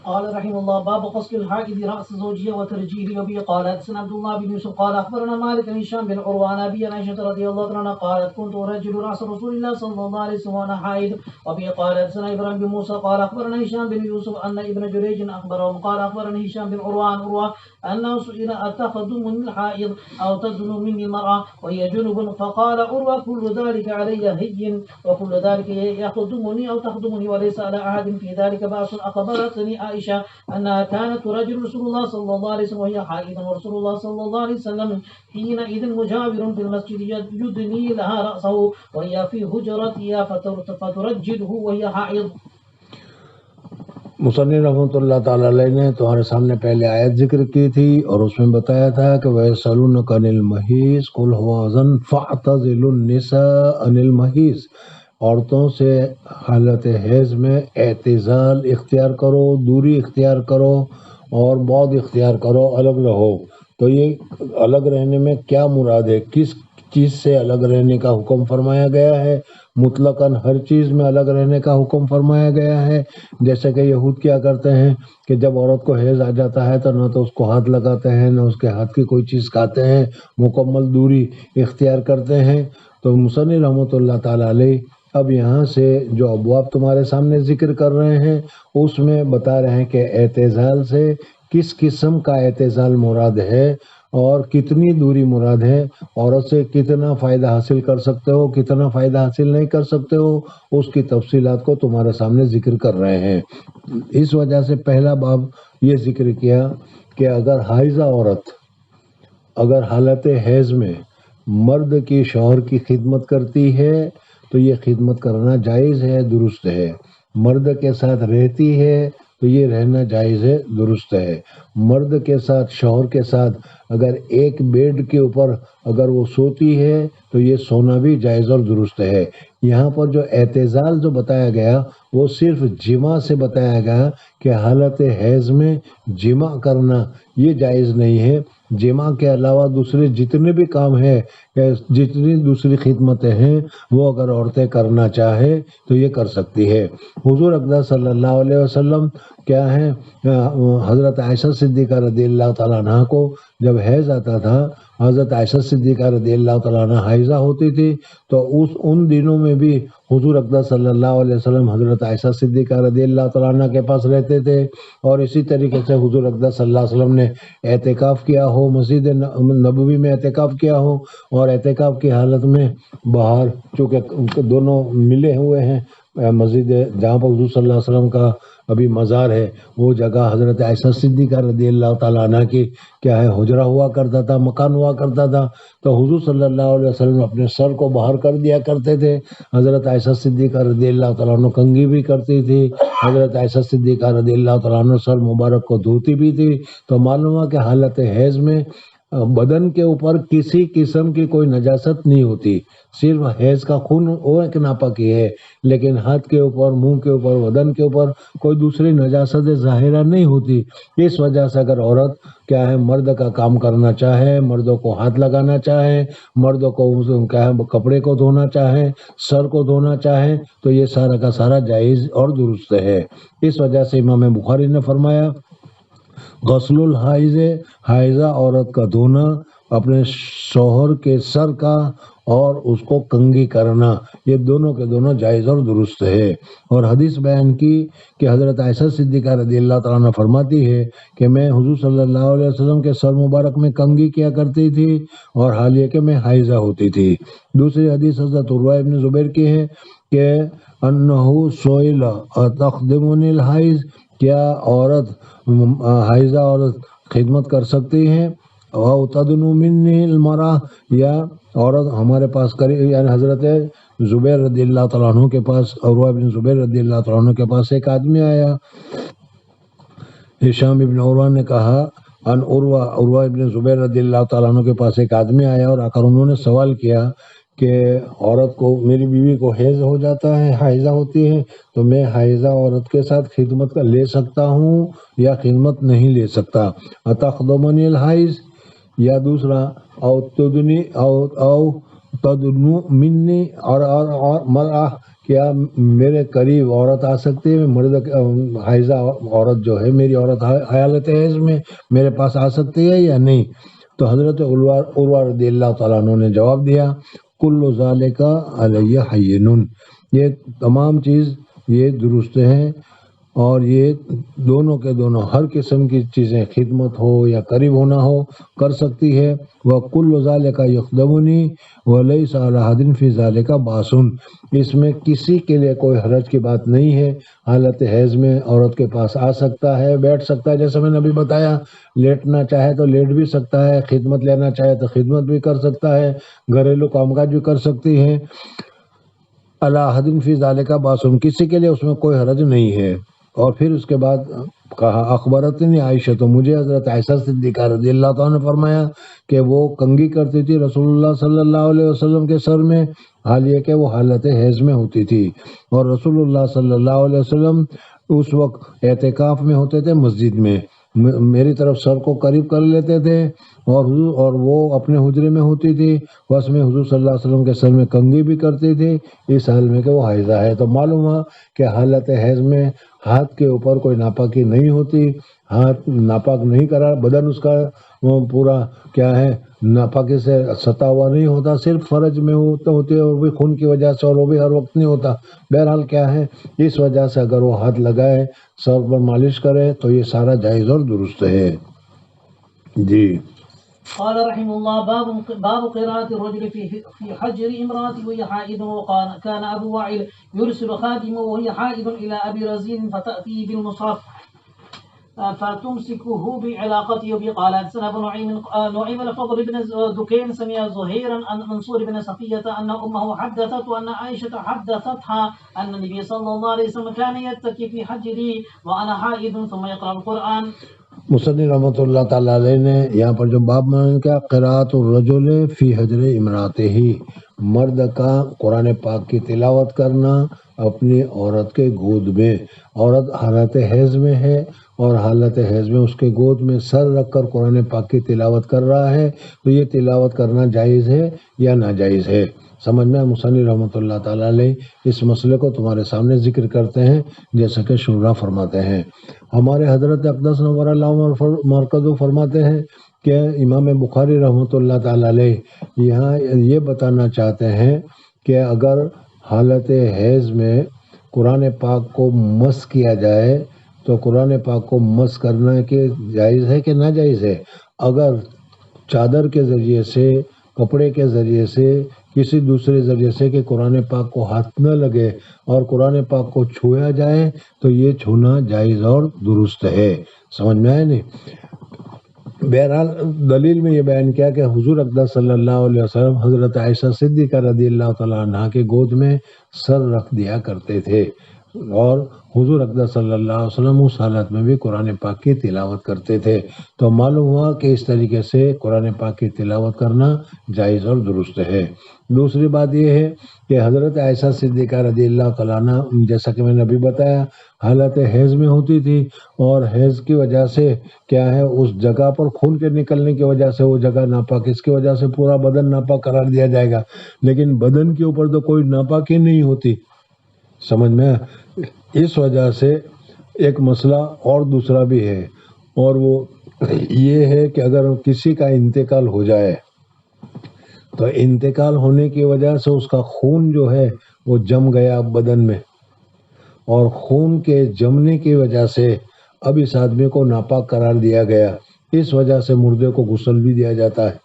قال رحمه الله باب قصد الحائض رأس زوجها وترجيله. وبه قال حدثنا عبد الله بن يوسف قال أخبرنا مالك بن هشام بن عروة عن أبي عائشة رضي الله عنها قالت كنت أرجل رأس رسول الله صلى الله عليه وسلم وأنا حائض. وبه قال حدثنا إبراهيم بن موسى قال أخبرنا هشام بن يوسف أن ابن جريج أخبرهم قال أخبرني هشام بن عروة عن عروة أنه سئل أتخدمني الحائض أو تدن مني المرأة وهي جنب؟ فقال عروة كل ذلك علي هين وكل ذلك يخدمني أو تخدمني وليس على أحد في ذلك بأس. أخبرتني عائشة أنها كانت ترجل رسول الله صلى الله عليه وسلم وهي حائض ورسول الله صلى الله عليه وسلم حينئذ مجاور في المسجد يدني لها رأسه وهي في هجرتها فترجله وهي حائض. مصنف رحمۃ اللہ تعالی علیہ نے تمہارے سامنے پہلے آیت ذکر کی تھی اور اس میں بتایا تھا کہ وَيَسْأَلُونَكَ عَنِ الْمَحِيضِ قُلْ هُوَ أَذًى فَاعْتَزِلُوا النِّسَاءَ عَنِ الْمَحِيضِ. عورتوں سے حالت حیض میں اعتزال اختیار کرو، دوری اختیار کرو اور بعد اختیار کرو، الگ رہو. تو یہ الگ رہنے میں کیا مراد ہے؟ کس چیز سے الگ رہنے کا حکم فرمایا گیا ہے؟ مطلقاً ہر چیز میں الگ رہنے کا حکم فرمایا گیا ہے. جیسے کہ یہود کیا کرتے ہیں کہ جب عورت کو حیض آ جاتا ہے تو نہ تو اس کو ہاتھ لگاتے ہیں نہ اس کے ہاتھ کی کوئی چیز کھاتے ہیں، مکمل دوری اختیار کرتے ہیں. تو مصنف رحمۃ اللہ تعالیٰ علیہ اب یہاں سے جو ابواب تمہارے سامنے ذکر کر رہے ہیں اس میں بتا رہے ہیں کہ اعتزال سے کس قسم کا اعتزال مراد ہے اور کتنی دوری مراد ہے، عورت سے کتنا فائدہ حاصل کر سکتے ہو، کتنا فائدہ حاصل نہیں کر سکتے ہو، اس کی تفصیلات کو تمہارے سامنے ذکر کر رہے ہیں. اس وجہ سے پہلا باب یہ ذکر کیا کہ اگر حائضہ عورت اگر حالت حیض میں مرد کی شوہر کی خدمت کرتی ہے تو یہ خدمت کرنا جائز ہے، درست ہے. مرد کے ساتھ رہتی ہے تو یہ رہنا جائز ہے، درست ہے۔ مرد کے ساتھ، شوہر کے ساتھ اگر ایک بیڈ کے اوپر اگر وہ سوتی ہے تو یہ سونا بھی جائز اور درست ہے۔ یہاں پر جو اعتزال جو بتایا گیا وہ صرف جماع سے بتایا گیا کہ حالت حیض میں جماع کرنا یہ جائز نہیں ہے۔ جماع کے علاوہ دوسرے جتنے بھی کام ہیں، جتنی دوسری خدمتیں ہیں، وہ اگر عورتیں کرنا چاہے تو یہ کر سکتی ہے۔ حضور اقدس صلی اللہ علیہ وسلم کیا ہے، حضرت عائشہ صدیقہ رضی اللہ تعالیٰ عنہ کو جب حیض آتا تھا، حضرت عائشہ صدیقہ رضی اللہ تعالیٰ عنہ حائضہ ہوتی تھی، تو ان دنوں میں بھی حضور اقدس صلی اللہ علیہ وسلم حضرت عائشہ صدیقہ رضی اللہ تعالیٰ عنہ کے پاس رہتے تھے۔ اور اسی طریقے سے حضور اقدس صلی اللہ علیہ وسلم نے اعتکاف کیا ہو، مسجد نبوی میں اعتکاف کیا ہو، اور اعتکاف کی حالت میں باہر، چونکہ دونوں ملے ہوئے ہیں، مسجد جہاں پر حضور صلی اللہ علیہ وسلم کا ابھی مزار ہے، وہ جگہ حضرت عائشہ صدیقہ رضی اللہ تعالیٰ عنہ کی کیا ہے، حجرہ ہوا کرتا تھا، مکان ہوا کرتا تھا۔ تو حضور صلی اللہ علیہ وسلم اپنے سر کو باہر کر دیا کرتے تھے، حضرت عائشہ صدیقہ رضی اللہ تعالیٰ عنہ کنگھی بھی کرتی تھی، حضرت عائشہ صدیقہ رضی اللہ تعالیٰ عنہ سر مبارک کو دھوتی بھی تھی۔ تو معلوم ہوا کہ حالت حیض میں بدن کے اوپر کسی قسم کی کوئی نجاست نہیں ہوتی، صرف حیض کا خون وہ ایک ناپاکی ہے، لیکن ہاتھ کے اوپر، منہ کے اوپر، بدن کے اوپر کوئی دوسری نجاست ظاہرہ نہیں ہوتی۔ اس وجہ سے اگر عورت کیا ہے، مرد کا کام کرنا چاہے، مردوں کو ہاتھ لگانا چاہے، مردوں کو کیا ہے کپڑے کو دھونا چاہے، سر کو دھونا چاہے، تو یہ سارا کا سارا جائز اور درست ہے۔ اس وجہ سے امام بخاری نے فرمایا غسل الحائض، حائضہ عورت کا دھونا، اپنے شوہر کے سر کا اور اس کو کنگھی کرنا، یہ دونوں کے دونوں جائز اور درست ہے۔ اور حدیث بیان کی کہ حضرت عائشہ صدیقہ رضی اللہ تعالیٰ عنہ فرماتی ہے کہ میں حضور صلی اللہ علیہ وسلم کے سر مبارک میں کنگھی کیا کرتی تھی، اور حال یہ کہ میں حائضہ ہوتی تھی۔ دوسری حدیث حضرت عروہ ابن زبیر کی ہے کہ انہو سئل اتخدمنی الحائض، کیا عورت حائضہ عورت خدمت کر سکتی ہے؟ او تدنو منی المرأہ، یا عورت ہمارے پاس کرے، یعنی حضرت زبیر رضی اللہ تعالیٰ عنہ کے پاس، عروہ بن زبیر رضی اللہ تعالیٰ عنہ کے پاس ایک آدمی آیا۔ ہشام ابن عروہ نے کہا ان عروہ ابن زبیر رضی اللہ تعالیٰ عنہ کے پاس ایک آدمی آیا اور آ کر انہوں نے سوال کیا کہ عورت کو، میری بیوی کو حیض ہو جاتا ہے، حائضہ ہوتی ہے، تو میں حائضہ عورت کے ساتھ خدمت کا لے سکتا ہوں یا خدمت نہیں لے سکتا؟ اتخدمنی الحائض، یا دوسرا او تدنو منی، اور مرأہ، کیا میرے قریب عورت آ سکتی ہے، مرد حائضہ عورت جو ہے، میری عورت حالت حیض میں میرے پاس آ سکتی ہے یا نہیں؟ تو حضرت عروہ رضی اللہ تعالیٰ عنہ نے جواب دیا کل ذالک علی حین، یہ تمام چیز یہ درست ہے، اور یہ دونوں کے دونوں ہر قسم کی چیزیں، خدمت ہو یا قریب ہونا ہو، کر سکتی ہے۔ وَكُلُّ ذَلِكَ يَخْدَمُنِي وَلَيْسَ عَلَىٰ أَحَدٍ فِي ذَلِكَ بَأْسٌ، اس میں کسی کے لیے کوئی حرج کی بات نہیں ہے۔ حالت حیض میں عورت کے پاس آ سکتا ہے، بیٹھ سکتا ہے، جیسے میں نے ابھی بتایا، لیٹنا چاہے تو لیٹ بھی سکتا ہے، خدمت لینا چاہے تو خدمت بھی کر سکتا ہے، گھریلو کام کاج بھی کر سکتی ہے۔ عَلَىٰ أَحَدٍ فِي ذَلِكَ بَأْسٌ، کسی کے لیے اس میں کوئی حرج نہیں ہے۔ اور پھر اس کے بعد کہا اخبرتنی عائشہ، تو مجھے حضرت عائشہ صدیقہ رضی اللہ تعالیٰ نے فرمایا کہ وہ کنگھی کرتی تھی رسول اللہ صلی اللہ علیہ وسلم کے سر میں، حال یہ کہ وہ حالت حیض میں ہوتی تھی، اور رسول اللہ صلی اللہ علیہ وسلم اس وقت اعتکاف میں ہوتے تھے مسجد میں، میری طرف سر کو قریب کر لیتے تھے، اور وہ اپنے حجرے میں ہوتی تھی، بس میں حضور صلی اللہ علیہ وسلم کے سر میں کنگھی بھی کرتی تھی، اس حال میں کہ وہ حائضہ ہے۔ تو معلوم ہوا کہ حالت حیض میں ہاتھ کے اوپر کوئی ناپاکی نہیں ہوتی، ہاتھ ناپاک نہیں کرا، بدن اس کا پورا کیا ہے ناپاکی سے ستا ہوا نہیں ہوتا، صرف فرج میں ہوتی ہے، اور بھی خون کی وجہ سے، اور وہ بھی ہر وقت نہیں ہوتا۔ بہرحال کیا ہے، اس وجہ سے اگر وہ ہاتھ لگائے، سر پر مالش کرے، تو یہ سارا جائز اور درست ہے۔ جی قال رحمه الله باب قراءة الرجل في حجر امرأته وهي حائض. وقال كان أبو وائل يرسل خادمه وهي حائض إلى أبي رزين فتأتي بالمصحف فتمسكه بعلاقته به. قال حدثنا ابو نعيم الفضل بن دكين سمع زهيرا عن منصور بن صفية أن أمه حدثت وأن عائشة حدثتها أن النبي صلى الله عليه وسلم كان يتكي في حجري وأنا حائض ثم يقرأ القرآن. مصنف رحمۃ اللہ تعالیٰ علیہ نے یہاں پر جو باب بیان کیا، قراءۃ الرجل فی حجر امرأتہ، مرد کا قرآن پاک کی تلاوت کرنا اپنی عورت کے گود میں. عورت حالت حیض میں ہے اور حالت حیض میں اس کے گود میں سر رکھ کر قرآن پاک کی تلاوت کر رہا ہے، تو یہ تلاوت کرنا جائز ہے یا ناجائز ہے؟ سمجھ میں مصنف رحمۃ اللہ تعالیٰ علیہ اس مسئلے کو تمہارے سامنے ذکر کرتے ہیں، جیسا کہ شورا فرماتے ہیں. ہمارے حضرت اقدس نور اللہ مرکز فرماتے ہیں کہ امام بخاری رحمۃ اللہ تعالیٰ علیہ یہاں یہ بتانا چاہتے ہیں کہ اگر حالت حیض میں قرآن پاک کو مس کیا جائے تو قرآن پاک کو مس کرنا کہ جائز ہے کہ ناجائز ہے. اگر چادر کے ذریعے سے، کپڑے کے ذریعے سے، کسی دوسرے ذریعے سے کہ قرآن پاک کو ہاتھ نہ لگے اور قرآن پاک کو چھویا جائے تو یہ چھونا جائز اور درست ہے. سمجھ میں آئے نہیں؟ بہرحال دلیل میں یہ بیان کیا کہ حضور اقدس صلی اللہ علیہ وسلم حضرت عائشہ صدیقہ رضی اللہ تعالیٰ عنہ کے گود میں سر رکھ دیا کرتے تھے اور حضور اقدس صلی اللہ علیہ وسلم اس حالت میں بھی قرآن پاک کی تلاوت کرتے تھے. تو معلوم ہوا کہ اس طریقے سے قرآن پاک کی تلاوت کرنا جائز اور درست ہے. دوسری بات یہ ہے کہ حضرت عائشہ صدیقہ رضی اللہ تعالیٰ عنہ، جیسا کہ میں نے ابھی بتایا، حالت حیض میں ہوتی تھی اور حیض کی وجہ سے کیا ہے، اس جگہ پر خون کے نکلنے کی وجہ سے وہ جگہ ناپاک، اس کی وجہ سے پورا بدن ناپاک قرار دیا جائے گا، لیکن بدن کے اوپر تو کوئی ناپاکی نہیں ہوتی. سمجھ میں؟ اس وجہ سے ایک مسئلہ اور دوسرا بھی ہے، اور وہ یہ ہے کہ اگر کسی کا انتقال ہو جائے تو انتقال ہونے کی وجہ سے اس کا خون جو ہے وہ جم گیا بدن میں، اور خون کے جمنے کی وجہ سے اب اس آدمی کو ناپاک قرار دیا گیا. اس وجہ سے مردے کو غسل بھی دیا جاتا ہے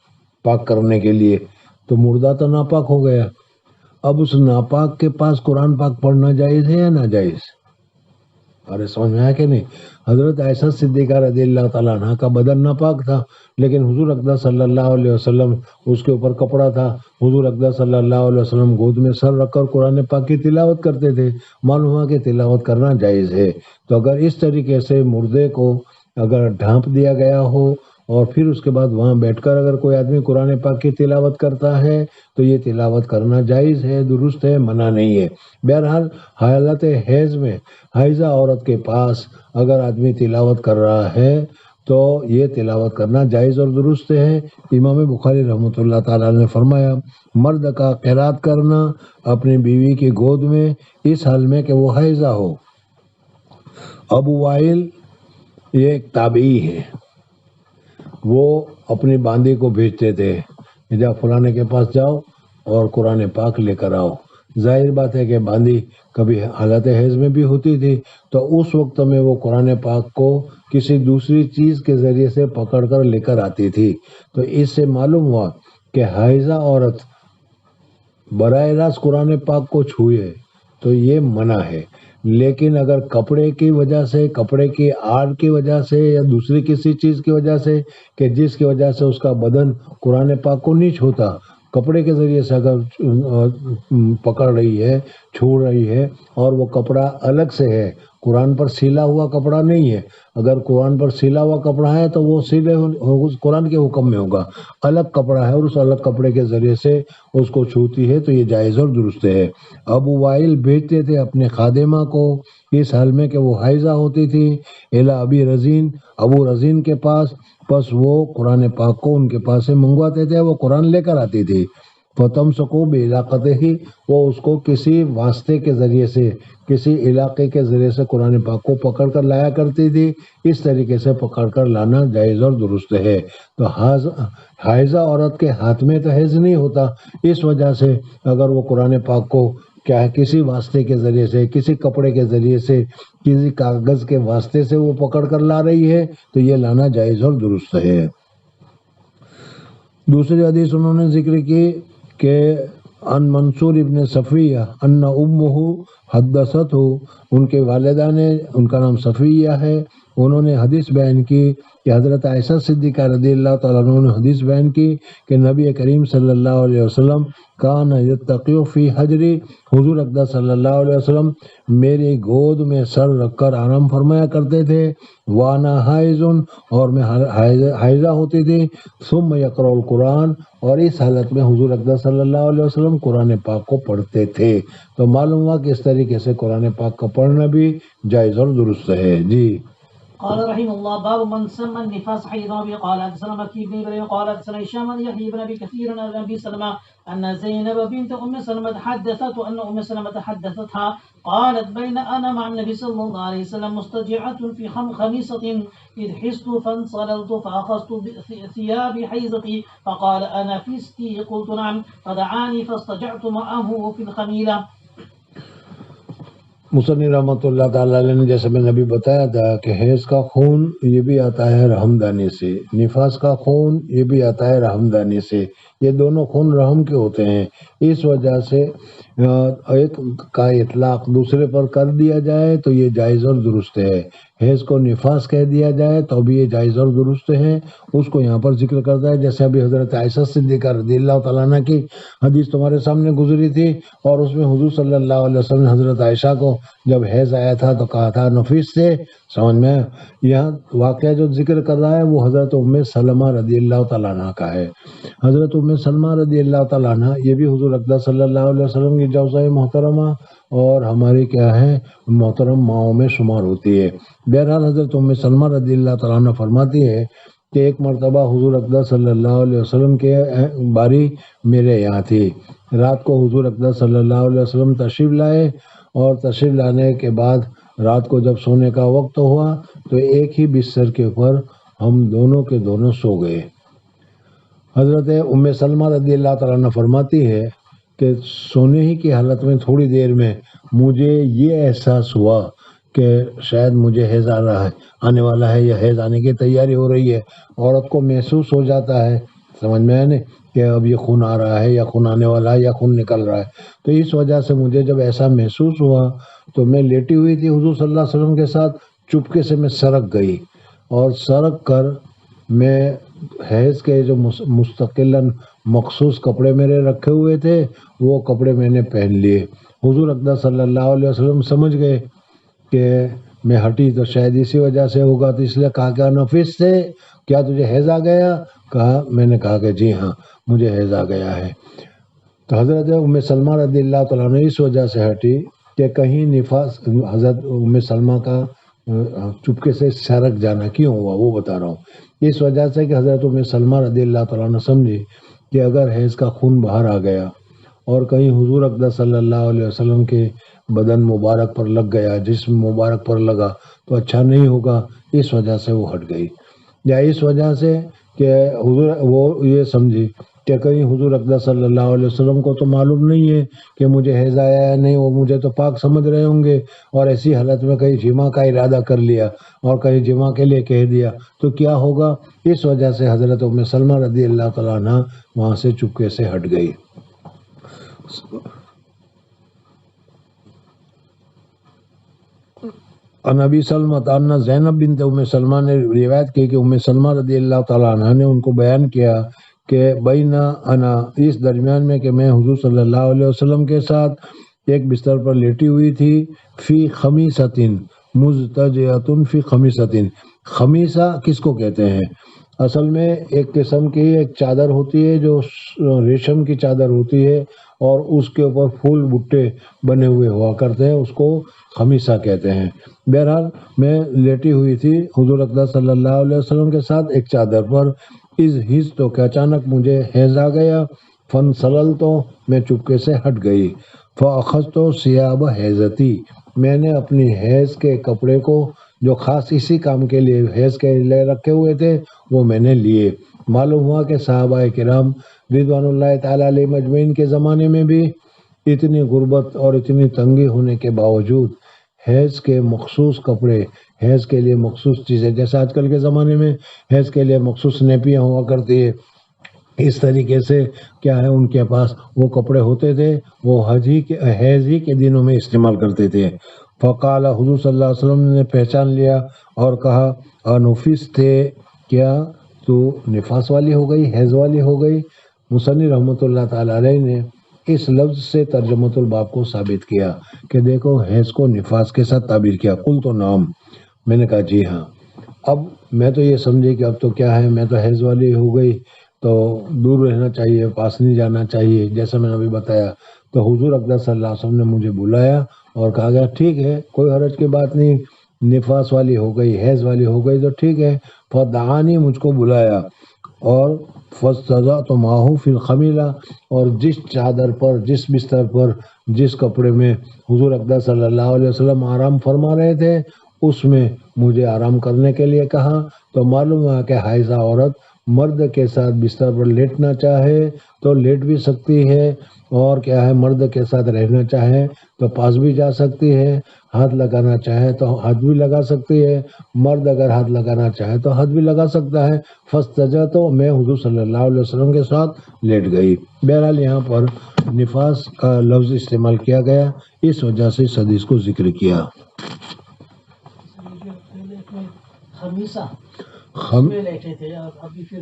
پاک کرنے کے لیے، تو مردہ تو ناپاک ہو گیا. اب اس ناپاک کے پاس قرآن پاک پڑھنا جائز ہے یا ناجائز؟ ارے سمجھ میں آیا کہ نہیں؟ حضرت عائشہ صدیقہ رضی اللہ تعالیٰ عنہ کا بدن ناپاک تھا، لیکن حضور اقدس صلی اللہ علیہ وسلم اس کے اوپر کپڑا تھا، حضور اقدس صلی اللہ علیہ وسلم گود میں سر رکھ کر قرآن پاک کی تلاوت کرتے تھے. معلوم ہوا کہ تلاوت کرنا جائز ہے. تو اگر اس طریقے سے مردے کو اگر ڈھانپ دیا گیا ہو اور پھر اس کے بعد وہاں بیٹھ کر اگر کوئی آدمی قرآن پاک کی تلاوت کرتا ہے تو یہ تلاوت کرنا جائز ہے، درست ہے، منع نہیں ہے. بہرحال حالت حیض میں حائضہ عورت کے پاس اگر آدمی تلاوت کر رہا ہے تو یہ تلاوت کرنا جائز اور درست ہے. امام بخاری رحمۃ اللہ تعالیٰ نے فرمایا، مرد کا قرات کرنا اپنی بیوی کی گود میں اس حال میں کہ وہ حائضہ ہو. ابو وائل یہ ایک تابعی ہے، وہ اپنی باندی کو بھیجتے تھے کہ جا فلانے کے پاس جاؤ اور قرآن پاک لے کر آؤ. ظاہر بات ہے کہ باندی کبھی حالت حیض میں بھی ہوتی تھی، تو اس وقت میں وہ قرآن پاک کو کسی دوسری چیز کے ذریعے سے پکڑ کر لے کر آتی تھی. تو اس سے معلوم ہوا کہ حائضہ عورت براہ راست قرآن پاک کو چھوئے تو یہ منع ہے. لیکن اگر کپڑے کی وجہ سے، کپڑے کی آڑ کی وجہ سے یا دوسری کسی چیز کی وجہ سے کہ جس کی وجہ سے اس کا بدن قرآن پاک کو نہیں چھوتا، کپڑے کے ذریعے سے اگر پکڑ رہی ہے، چھو رہی ہے، اور وہ کپڑا الگ سے ہے، قرآن پر سلا ہوا کپڑا نہیں ہے. اگر قرآن پر سلا ہوا کپڑا ہے تو وہ سلے قرآن کے حکم میں ہوگا. الگ کپڑا ہے اور اس الگ کپڑے کے ذریعے سے اس کو چھوتی ہے تو یہ جائز اور درست ہے. ابو وائل بھیجتے تھے اپنے خادمہ کو اس حال میں کہ وہ حائضہ ہوتی تھی، الی ابی رزین، ابو رزین کے پاس. پس وہ قرآن پاک کو ان کے پاس سے منگواتے تھے، وہ قرآن لے کر آتی تھی. فتمسکو بعلاقتہ، وہ اس کو کسی واسطے کے ذریعے سے، کسی علاقے کے ذریعے سے قرآن پاک کو پکڑ کر لایا کرتی تھی. اس طریقے سے پکڑ کر لانا جائز اور درست ہے. تو حائضہ عورت کے ہاتھ میں تو حیض نہیں ہوتا، اس وجہ سے اگر وہ قرآن پاک کو کیا ہے کسی واسطے کے ذریعے سے، کسی کپڑے کے ذریعے سے، کسی کاغذ کے واسطے سے وہ پکڑ کر لا رہی ہے تو یہ لانا جائز اور درست ہے. دوسری حدیث انہوں نے ذکر کی کہ ان منصور ابن صفیہ ان امہ حدثت ہو، ان کے والدہ نے، ان کا نام صفیہ ہے، انہوں نے حدیث بیان کی کہ حضرت عائشہ صدیقہ رضی اللہ تعالیٰ عنہ نے حدیث بیان کی کہ نبی کریم صلی اللہ علیہ وسلم کان یتقی فی حجری، حضور اقدس صلی اللہ علیہ وسلم میری گود میں سر رکھ کر آرام فرمایا کرتے تھے، وانا حائض، اور میں حائضہ ہوتی تھی، ثم یقرأ القرآن، اور اس حالت میں حضور اقدس صلی اللہ علیہ وسلم قرآن پاک کو پڑھتے تھے۔ تو معلوم ہوا کہ اس طریقے سے قرآن پاک کا پڑھنا بھی جائز اور درست ہے۔ جی قال رحمه الله باب من سمى النفاس حيضا به. قال حدثنا مكي بن ابراهيم قال حدثنا هشام بن يحيى بن ابي كثير عن ابي سلمة ان زينب بنت ام سلمة حدثت ان ام سلمة حدثتها قالت بين انا مع النبي صلى الله عليه وسلم مستجعة في خميصة اذ حست فانصللت فاخذت ثيابي حيضتي فقال انا فستي قلت نعم فدعاني فاستجعت معه في الخميلة. مصنف رحمۃ اللہ تعالیٰ علیہ نے جیسے میں نے ابھی بتایا تھا کہ حیض کا خون یہ بھی آتا ہے رحمدانی سے، نفاس کا خون یہ بھی آتا ہے رحمدانی سے، یہ دونوں خون رحم کے ہوتے ہیں، اس وجہ سے ایک کا اطلاق دوسرے پر کر دیا جائے تو یہ جائز اور درست ہے، حیض کو نفاس کہہ دیا جائے تو بھی یہ جائز اور درست ہے، اس کو یہاں پر ذکر کرتا ہے۔ جیسے ابھی حضرت عائشہ صدیقہ رضی اللہ تعالیٰ عنہ کی حدیث تمہارے سامنے گزری تھی، اور اس میں حضور صلی اللہ علیہ وسلم نے حضرت عائشہ کو جب حیض آیا تھا تو کہا تھا نفیس سے، سمجھ میں یہاں واقعہ جو ذکر کر رہا ہے وہ حضرت ام سلمہ رضی اللہ تعالیٰ عنہ کا ہے۔ حضرت ام سلمہ رضی اللہ تعالیٰ عنہ یہ بھی حضور اقدس صلی اللہ علیہ وسلم کی جوزہ محترمہ اور ہماری کیا ہے محترم ماؤں میں شمار ہوتی ہے۔ بہرحال حضرت ام سلمہ رضی اللہ تعالیٰ عنہ فرماتی ہے کہ ایک مرتبہ حضور اقدس صلی اللہ علیہ وسلم کے باری میرے یہاں تھی، رات کو حضور اقدس صلی اللہ علیہ وسلم تشریف لائے، اور تشریف لانے کے بعد رات کو جب سونے کا وقت ہوا تو ایک ہی بستر کے اوپر ہم دونوں کے دونوں سو گئے۔ حضرت ام سلمہ رضی اللہ تعالیٰ عنہ فرماتی ہے کہ سونے ہی کی حالت میں تھوڑی دیر میں مجھے یہ احساس ہوا کہ شاید مجھے حیض آ رہا ہے، آنے والا ہے، یا حیض آنے کی تیاری ہو رہی ہے، عورت کو محسوس ہو جاتا ہے، سمجھ میں آئے نا کہ اب یہ خون آ رہا ہے یا خون آنے والا ہے یا خون نکل رہا ہے۔ تو اس وجہ سے مجھے جب ایسا محسوس ہوا تو میں لیٹی ہوئی تھی حضور صلی اللہ علیہ وسلم کے ساتھ، چپکے سے میں سرک گئی، اور سرک کر میں حیض کے جو مستقلاً مخصوص کپڑے میرے رکھے ہوئے تھے وہ کپڑے میں نے پہن لیے۔ حضور اقدس صلی اللہ علیہ وسلم سمجھ گئے کہ میں ہٹی تو شاید اسی وجہ سے ہوگا، تو اس لیے کہا کہ نفیس سے کیا تجھے حیض آ گیا؟ کہا، میں نے کہا کہ جی ہاں مجھے حیض آ گیا ہے۔ تو حضرت ام سلمہ رضی اللہ تعالیٰ عنہ اس وجہ سے ہٹی کہ کہیں نفاس، حضرت ام سلمہ کا چپکے سے سرک جانا کیوں ہوا وہ بتا رہا ہوں، اس وجہ سے کہ حضرت ام سلمہ رضی اللہ تعالیٰ عنہ سمجھی کہ اگر حیض کا خون باہر آ گیا اور کہیں حضور اقدس صلی اللہ علیہ وسلم کے بدن مبارک پر لگ گیا، جسم مبارک پر لگا تو اچھا نہیں ہوگا، اس وجہ سے وہ ہٹ گئی، یا اس وجہ سے کہ حضور وہ یہ سمجھی کہ کہیں حضور اقدس صلی اللہ علیہ وسلم کو تو معلوم نہیں ہے کہ مجھے حیض آیا ہے نہیں، وہ مجھے تو پاک سمجھ رہے ہوں گے، اور ایسی حالت میں کہیں جمع کا ارادہ کر لیا اور کہیں جمع کے لیے کہہ دیا تو کیا ہوگا، اس وجہ سے حضرت ام سلمہ رضی اللہ تعالیٰ عنہ وہاں سے چپکے سے ہٹ گئی۔ نبی سلمہ ان زینب بنت ام سلمہ نے روایت کی کہ ام سلمہ رضی اللہ تعالیٰ عنہ نے ان کو بیان کیا کہ بینا انا، اس درمیان میں کہ میں حضور صلی اللہ علیہ وسلم کے ساتھ ایک بستر پر لیٹی ہوئی تھی، فی خمیصۃ مضطجعۃ فی خمیصۃ، خمیصہ کس کو کہتے ہیں؟ اصل میں ایک قسم کی ایک چادر ہوتی ہے جو ریشم کی چادر ہوتی ہے اور اس کے اوپر پھول بٹے بنے ہوئے ہوا کرتے ہیں، اس کو خمیصہ کہتے ہیں۔ بہرحال میں لیٹی ہوئی تھی حضور اقدس صلی اللہ علیہ وسلم کے ساتھ ایک چادر پر، از حس تو کہ اچانک مجھے حیض آ گیا، فن سلل تو میں چپکے سے ہٹ گئی، فاخذت ثیاب حیضتی، میں نے اپنی حیض کے کپڑے کو جو خاص اسی کام کے لیے حیض کے لیے رکھے ہوئے تھے وہ میں نے لیے۔ معلوم ہوا کہ صحابہ کرام رضوان اللہ تعالیٰ علیہ مجمعین کے زمانے میں بھی اتنی غربت اور اتنی تنگی ہونے کے باوجود حیض کے مخصوص کپڑے، حیض کے لیے مخصوص چیزیں، جیسے آج کل کے زمانے میں حیض کے لیے مخصوص نیپیاں ہوا کرتی ہے، اس طریقے سے کیا ہے ان کے پاس وہ کپڑے ہوتے تھے، وہ حیض ہی کے دنوں میں استعمال کرتے تھے۔ فقال حضور صلی اللہ علیہ وسلم نے پہچان لیا اور کہا انفس تھے، کیا تو نفاس والی ہو گئی، حیض والی ہو گئی؟ مصنف رحمۃ اللہ تعالی علیہ نے اس لفظ سے ترجمۃ الباب کو ثابت کیا کہ دیکھو حیض کو نفاس کے ساتھ تعبیر کیا۔ قلت نعم، میں نے کہا جی ہاں۔ اب میں تو یہ سمجھے کہ اب تو کیا ہے، میں تو حیض والی ہو گئی تو دور رہنا چاہیے، پاس نہیں جانا چاہیے، جیسا میں نے ابھی بتایا۔ تو حضور اقدس صلی اللہ علیہ وسلم نے مجھے بلایا اور کہا گیا ٹھیک ہے، کوئی حرج کی بات نہیں، نفاس والی ہو گئی، حیض والی ہو گئی تو ٹھیک ہے۔ فدعانی، مجھ کو بلایا، اور فاستضعت معه فی الخمیلہ، اور جس چادر پر، جس بستر پر، جس کپڑے میں حضور اقدس صلی اللہ علیہ وسلم آرام فرما رہے تھے اس میں مجھے آرام کرنے کے لیے کہا۔ تو معلوم ہوا کہ حائضہ عورت مرد کے ساتھ بستر پر لیٹنا چاہے تو لیٹ بھی سکتی ہے، اور کیا ہے مرد کے ساتھ رہنا چاہے تو پاس بھی جا سکتی ہے، ہاتھ لگانا چاہے تو ہاتھ بھی لگا سکتی ہے، مرد اگر ہاتھ لگانا چاہے تو ہاتھ بھی لگا سکتا ہے۔ فاستجا، تو میں حضور صلی اللہ علیہ وسلم کے ساتھ لیٹ گئی۔ بہرحال یہاں پر نفاس کا لفظ استعمال کیا گیا، اس وجہ سے اس حدیث کو ذکر کیا۔ خمیسہ میں لیٹے تھے، اور ابھی پھر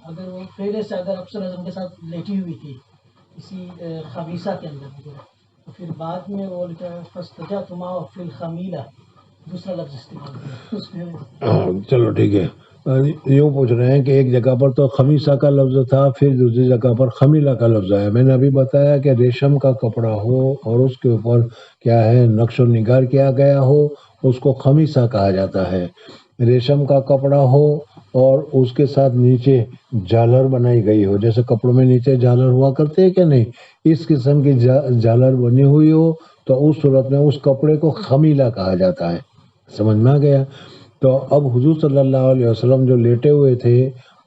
اگر وہ پہلے سے اگر افسر اعظم کے ساتھ لیٹی ہوئی تھی اسی خمیسہ کے اندر، تو پھر بعد میں وہ فاستجعت معه فی الخمیلہ دوسرا لفظ استعمال کیا۔ چلو ٹھیک ہے، یوں پوچھ رہے ہیں کہ ایک جگہ پر تو خمیسہ کا لفظ تھا، پھر دوسری جگہ پر خمیلہ کا لفظ آیا۔ میں نے ابھی بتایا کہ ریشم کا کپڑا ہو اور اس کے اوپر کیا ہے نقش و نگار کیا گیا ہو، اس کو خمیسہ کہا جاتا ہے۔ ریشم کا کپڑا ہو اور اس کے ساتھ نیچے جالر بنائی گئی ہو، جیسے کپڑوں میں نیچے جالر ہوا کرتے ہیں کہ نہیں، اس قسم کی جالر بنی ہوئی ہو تو اس صورت میں اس کپڑے کو خمیلہ کہا جاتا ہے۔ سمجھ میں آ گیا؟ تو اب حضور صلی اللہ علیہ وسلم جو لیٹے ہوئے تھے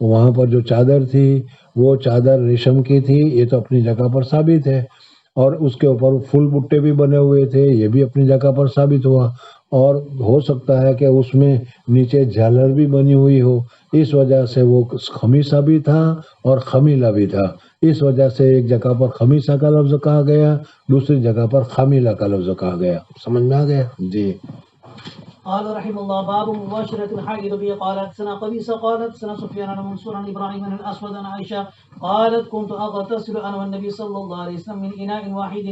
وہاں پر جو چادر تھی وہ چادر ریشم کی تھی، یہ تو اپنی جگہ پر ثابت ہے، اور اس کے اوپر پھول بوٹے بھی بنے ہوئے تھے، یہ بھی اپنی جگہ پر ثابت ہوا، اور ہو سکتا ہے کہ اس میں نیچے جھالر بھی بنی ہوئی ہو، اس وجہ سے وہ خمیسہ بھی تھا اور خمیلہ بھی تھا۔ اس وجہ سے ایک جگہ پر خمیسہ کا لفظ کہا گیا، دوسری جگہ پر خمیلہ کا لفظ کہا گیا۔ سمجھ میں آ گیا؟ جی۔ قال رحمه الله باب مباشرة الحائض به. قال حدثنا قبيصة قال حدثنا سفيان عن منصور عن ابراهيم عن الاسود عن عائشة قالت كنت اغتسل انا والنبي صلى الله عليه وسلم من اناء واحد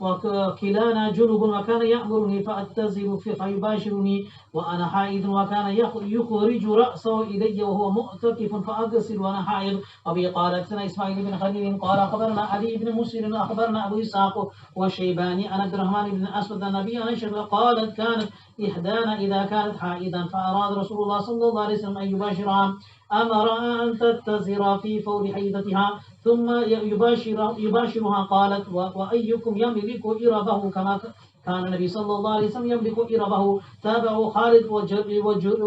وكلانا جنب وكان يأمرني فأتزل فيباشرني وانا حائض وكان يخرج رأسه الي وهو معتكف فاغسل وانا حائض. ابي قال حدثنا اسماعيل بن خليل قال اخبرنا علي بن مسلم اخبرنا ابو اسحاق والشيباني عن عبد الرحمن بن الاسود عن النبي عائشة قالت كانت إحدانا إذا كانت حائضا فأراد رسول الله صلى الله عليه وسلم أن يباشرها أمر أن تتزر في فور حيضتها ثم يباشرها. قالت وأيكم يملك إربه كما كان النبي صلى الله عليه وسلم يملك إربه. تابعه خالد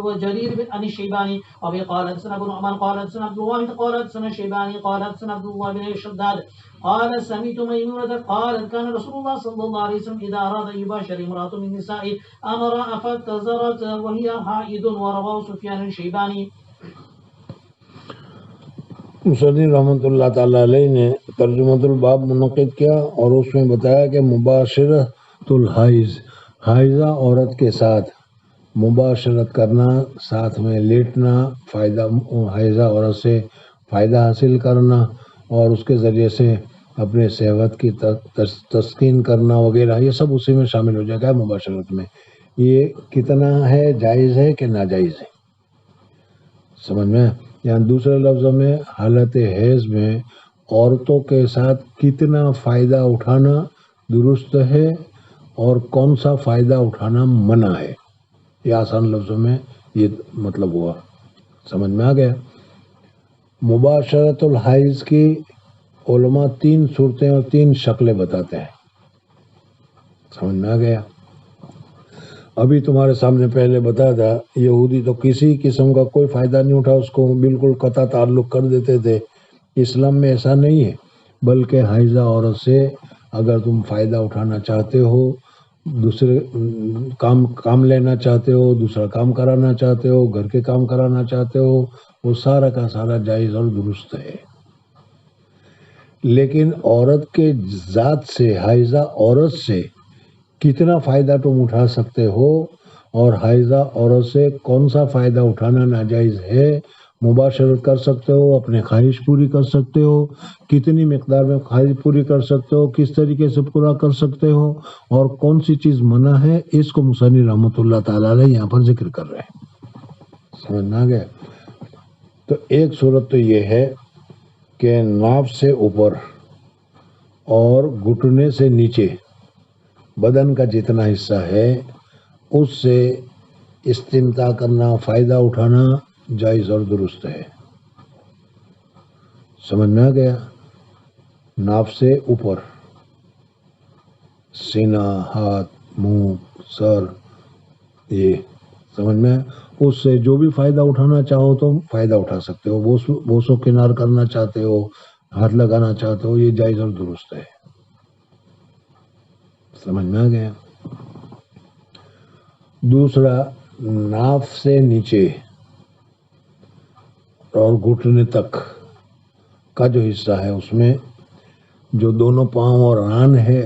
وجرير بن الشيباني. وابي قال حدثنا ابن عمر قال حدثنا عبد الواحد قال حدثنا الشيباني قال حدثنا عبد الله بن شداد قال سمعت ميمونة قالت كان رسول الله صلى الله عليه وسلم إذا أراد أن يباشر امرأة من النساء أمر فاتزرت وهي حائض. ورواه سفيان الشيباني. مصنف رحمۃ اللہ تعالی علیہ نے ترجمۃ الباب منعقد کیا اور اس میں بتایا کہ مباشرت الحائض، حائضہ عورت کے ساتھ مباشرت کرنا، ساتھ میں لیٹنا، فائدہ حائضہ عورت سے فائدہ حاصل کرنا اور اس کے ذریعے سے اپنے صحت کی تسکین کرنا وغیرہ، یہ سب اسی میں شامل ہو جائے گا مباشرت میں۔ یہ کتنا ہے، جائز ہے کہ ناجائز ہے؟ سمجھ میں؟ یعنی دوسرے لفظوں میں حالت حیض میں عورتوں کے ساتھ کتنا فائدہ اٹھانا درست ہے اور کون سا فائدہ اٹھانا منع ہے، یہ آسان لفظوں میں یہ مطلب ہوا۔ سمجھ میں آ گیا؟ مباشرت الحائض کی علماء 3 صورتیں اور 3 شکلیں بتاتے ہیں۔ سمجھ میں آ گیا؟ ابھی تمہارے سامنے پہلے بتایا تھا یہودی تو کسی قسم کا کوئی فائدہ نہیں اٹھا، اس کو بالکل قطع تعلق کر دیتے تھے۔ اسلام میں ایسا نہیں ہے، بلکہ حائضہ عورت سے اگر تم فائدہ اٹھانا چاہتے ہو، دوسرے کام لینا چاہتے ہو، دوسرا کام کرانا چاہتے ہو، گھر کے کام کرانا چاہتے ہو، وہ سارا کا سارا جائز اور درست ہے۔ لیکن عورت کے ذات سے، حائضہ عورت سے کتنا فائدہ تم اٹھا سکتے ہو اور حائضہ عورت سے کون سا فائدہ اٹھانا ناجائز ہے، مباشرت کر سکتے ہو، اپنے خواہش پوری کر سکتے ہو، کتنی مقدار میں خواہش پوری کر سکتے ہو، کس طریقے سے پورا کر سکتے ہو، اور کون سی چیز منع ہے، اس کو مصنف رحمۃ اللہ تعالی علیہ یہاں پر ذکر کر رہے ہیں. سمجھ میں آ گیا؟ تو ایک صورت تو یہ ہے کہ ناف سے اوپر اور گھٹنے سے نیچے بدن کا جتنا حصہ ہے اس سے استمتاع کرنا، فائدہ اٹھانا جائز اور درست ہے. سمجھ میں آ گیا؟ ناف سے اوپر، سینہ، ہاتھ، منہ، سر، یہ سمجھ میں، اس سے جو بھی فائدہ اٹھانا چاہو تو فائدہ اٹھا سکتے ہو. بوسو کنار کرنا چاہتے ہو، ہاتھ لگانا چاہتے ہو، یہ جائز اور درست ہے. سمجھ میں آ گیا؟ دوسرا، ناف سے نیچے اور گھٹنے تک کا جو حصہ ہے اس میں جو دونوں پاؤں اور ران ہے،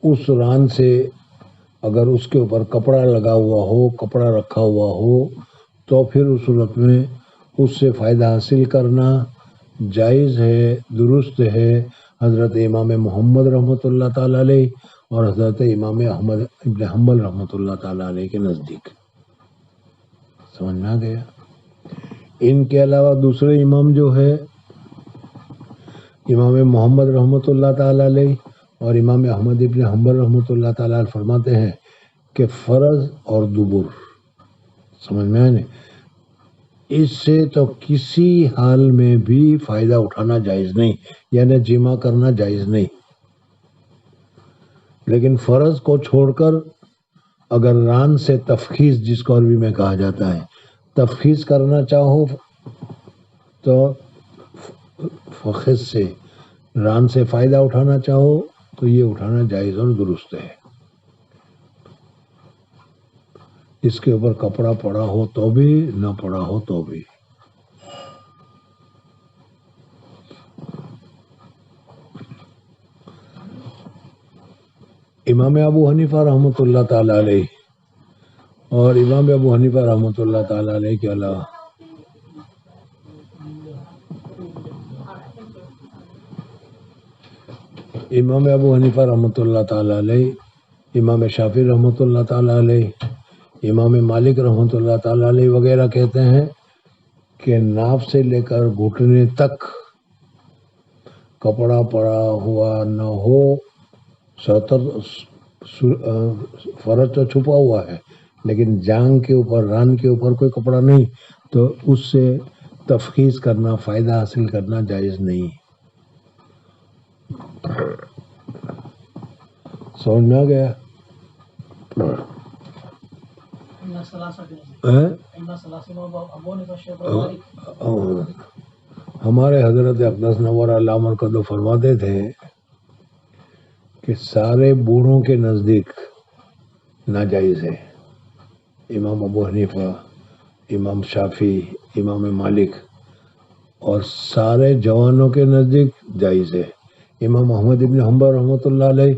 اس ران سے اگر اس کے اوپر کپڑا لگا ہوا ہو، کپڑا رکھا ہوا ہو، تو پھر اس صورت میں اس سے فائدہ حاصل کرنا جائز ہے، درست ہے. حضرت امام محمد رحمۃ اللہ تعالی علیہ اور حضرت امام احمد ابن حنبل رحمۃ اللہ تعالی علیہ کے نزدیک. سمجھ میں آ گیا؟ ان کے علاوہ دوسرے امام جو ہے امام محمد رحمۃ اللہ تعالی علیہ اور امام احمد ابن حنبل رحمۃ اللہ تعالی علیہ فرماتے ہیں کہ فرض اور دبر، سمجھ میں آئے نا، اس سے تو کسی حال میں بھی فائدہ اٹھانا جائز نہیں، یعنی جمع کرنا جائز نہیں. لیکن فرض کو چھوڑ کر اگر ران سے تفخیص، جس کو عربی میں کہا جاتا ہے، تفخیص کرنا چاہو تو فخذ سے، ران سے فائدہ اٹھانا چاہو تو یہ اٹھانا جائز اور درست ہے. اس کے اوپر کپڑا پڑا ہو تو بھی، نہ پڑا ہو تو بھی. امام ابو حنیفہ رحمۃ اللہ تعالی علیہ اور امام ابو حنیفہ رحمۃ اللہ تعالی علیہ کے علاوہ امام ابو حنیفہ رحمۃ اللہ تعالی علیہ، امام شافعی رحمۃ اللہ تعالی علیہ، امام مالک رحمۃ اللہ تعالی علیہ وغیرہ کہتے ہیں کہ ناف سے لے کر گھٹنے تک کپڑا پڑا ہوا نہ ہو، سطر فرج تو چھپا ہوا ہے لیکن جانگ کے اوپر، ران کے اوپر کوئی کپڑا نہیں، تو اس سے تفخیص کرنا، فائدہ حاصل کرنا جائز نہیں. سمجھ میں آ گیا؟ ہمارے حضرت اقدس نور اللہ مرکز فرماتے تھے کہ سارے بوڑھوں کے نزدیک ناجائز ہے. امام ابو حنیفہ، امام شافعی، امام مالک، اور سارے جوانوں کے نزدیک جائز ہے. امام احمد ابن حنبل رحمۃ اللہ علیہ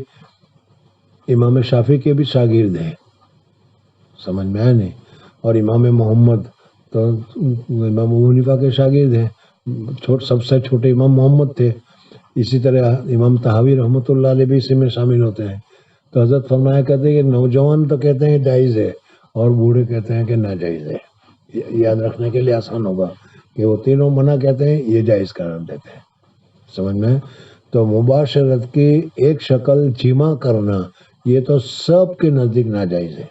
امام شافعی کے بھی شاگرد ہیں. سمجھ میں آئے نہیں؟ اور امام محمد تو امام ابو حنیفہ کے شاگرد ہیں، سب سے چھوٹے امام محمد تھے. اسی طرح امام طحاوی رحمۃ اللہ علیہ بھی اسی میں شامل ہوتے ہیں. تو حضرت فرمایا کرتے ہیں کہ نوجوان تو کہتے ہیں جائز ہے اور بوڑھے کہتے ہیں کہ ناجائز ہے. یاد رکھنے کے لیے آسان ہوگا کہ وہ تینوں منع کہتے ہیں، یہ جائز قرار دیتے ہیں. سمجھ میں؟ تو مباشرت کی ایک شکل جمع کرنا، یہ تو سب کے نزدیک ناجائز ہے.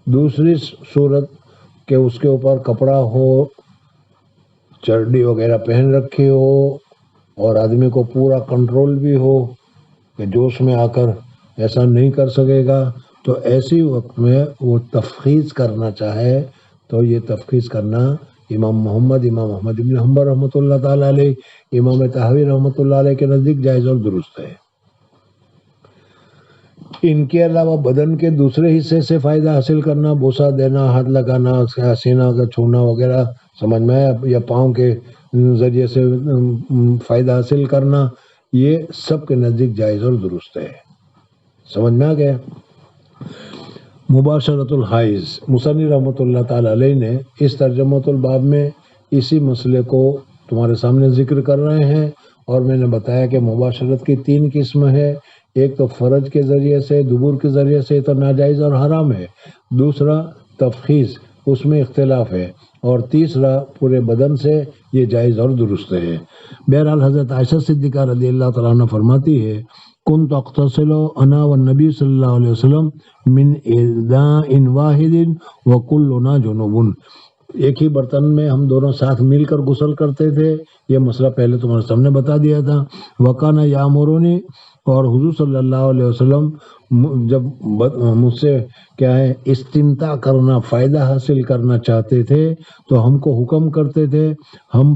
دوسری صورت کہ اس کے اوپر کپڑا ہو، چرڑی وغیرہ پہن رکھی ہو، اور آدمی کو پورا کنٹرول بھی ہو کہ جوش میں آ کر ایسا نہیں کر سکے گا، تو ایسی وقت میں وہ تفخیص کرنا چاہے تو یہ تفخیص کرنا امام محمد، امام احمد بن حنبل رحمۃ اللہ تعالی علیہ، امام طحاوی رحمۃ اللہ علیہ کے نزدیک جائز اور درست ہے. ان کے علاوہ بدن کے دوسرے حصے سے فائدہ حاصل کرنا، بوسہ دینا، ہاتھ لگانا، سینہ کا چھونا وغیرہ، سمجھ میں، یا پاؤں کے ذریعے سے فائدہ حاصل کرنا، یہ سب کے نزدیک جائز اور درست ہے. سمجھ میں آ گیا؟ مباشرت الحائض، مصنف رحمۃ اللہ تعالی علیہ نے اس ترجمۃ الباب میں اسی مسئلے کو تمہارے سامنے ذکر کر رہے ہیں، اور میں نے بتایا کہ مباشرت کی 3 قسم ہے. ایک تو فرج کے ذریعے سے، دبر کے ذریعے سے تو ناجائز اور حرام ہے. دوسرا تفخیص، اس میں اختلاف ہے. اور تیسرا پورے بدن سے، یہ جائز اور درست ہے. بہرحال حضرت عائشہ صدیقہ رضی اللہ تعالیٰ عنہ فرماتی ہے کنت اغتسل انا والنبی صلی اللہ علیہ وسلم من اناء واحد وکلنا جنوب. ایک ہی برتن میں ہم دونوں ساتھ مل کر غسل کرتے تھے. یہ مسئلہ پہلے تمہارے سامنے بتا دیا تھا. وکانا یامرونی، اور حضور صلی اللہ علیہ وسلم جب مجھ سے کیا ہے استمتاع کرنا، فائدہ حاصل کرنا چاہتے تھے تو ہم کو حکم کرتے تھے. ہم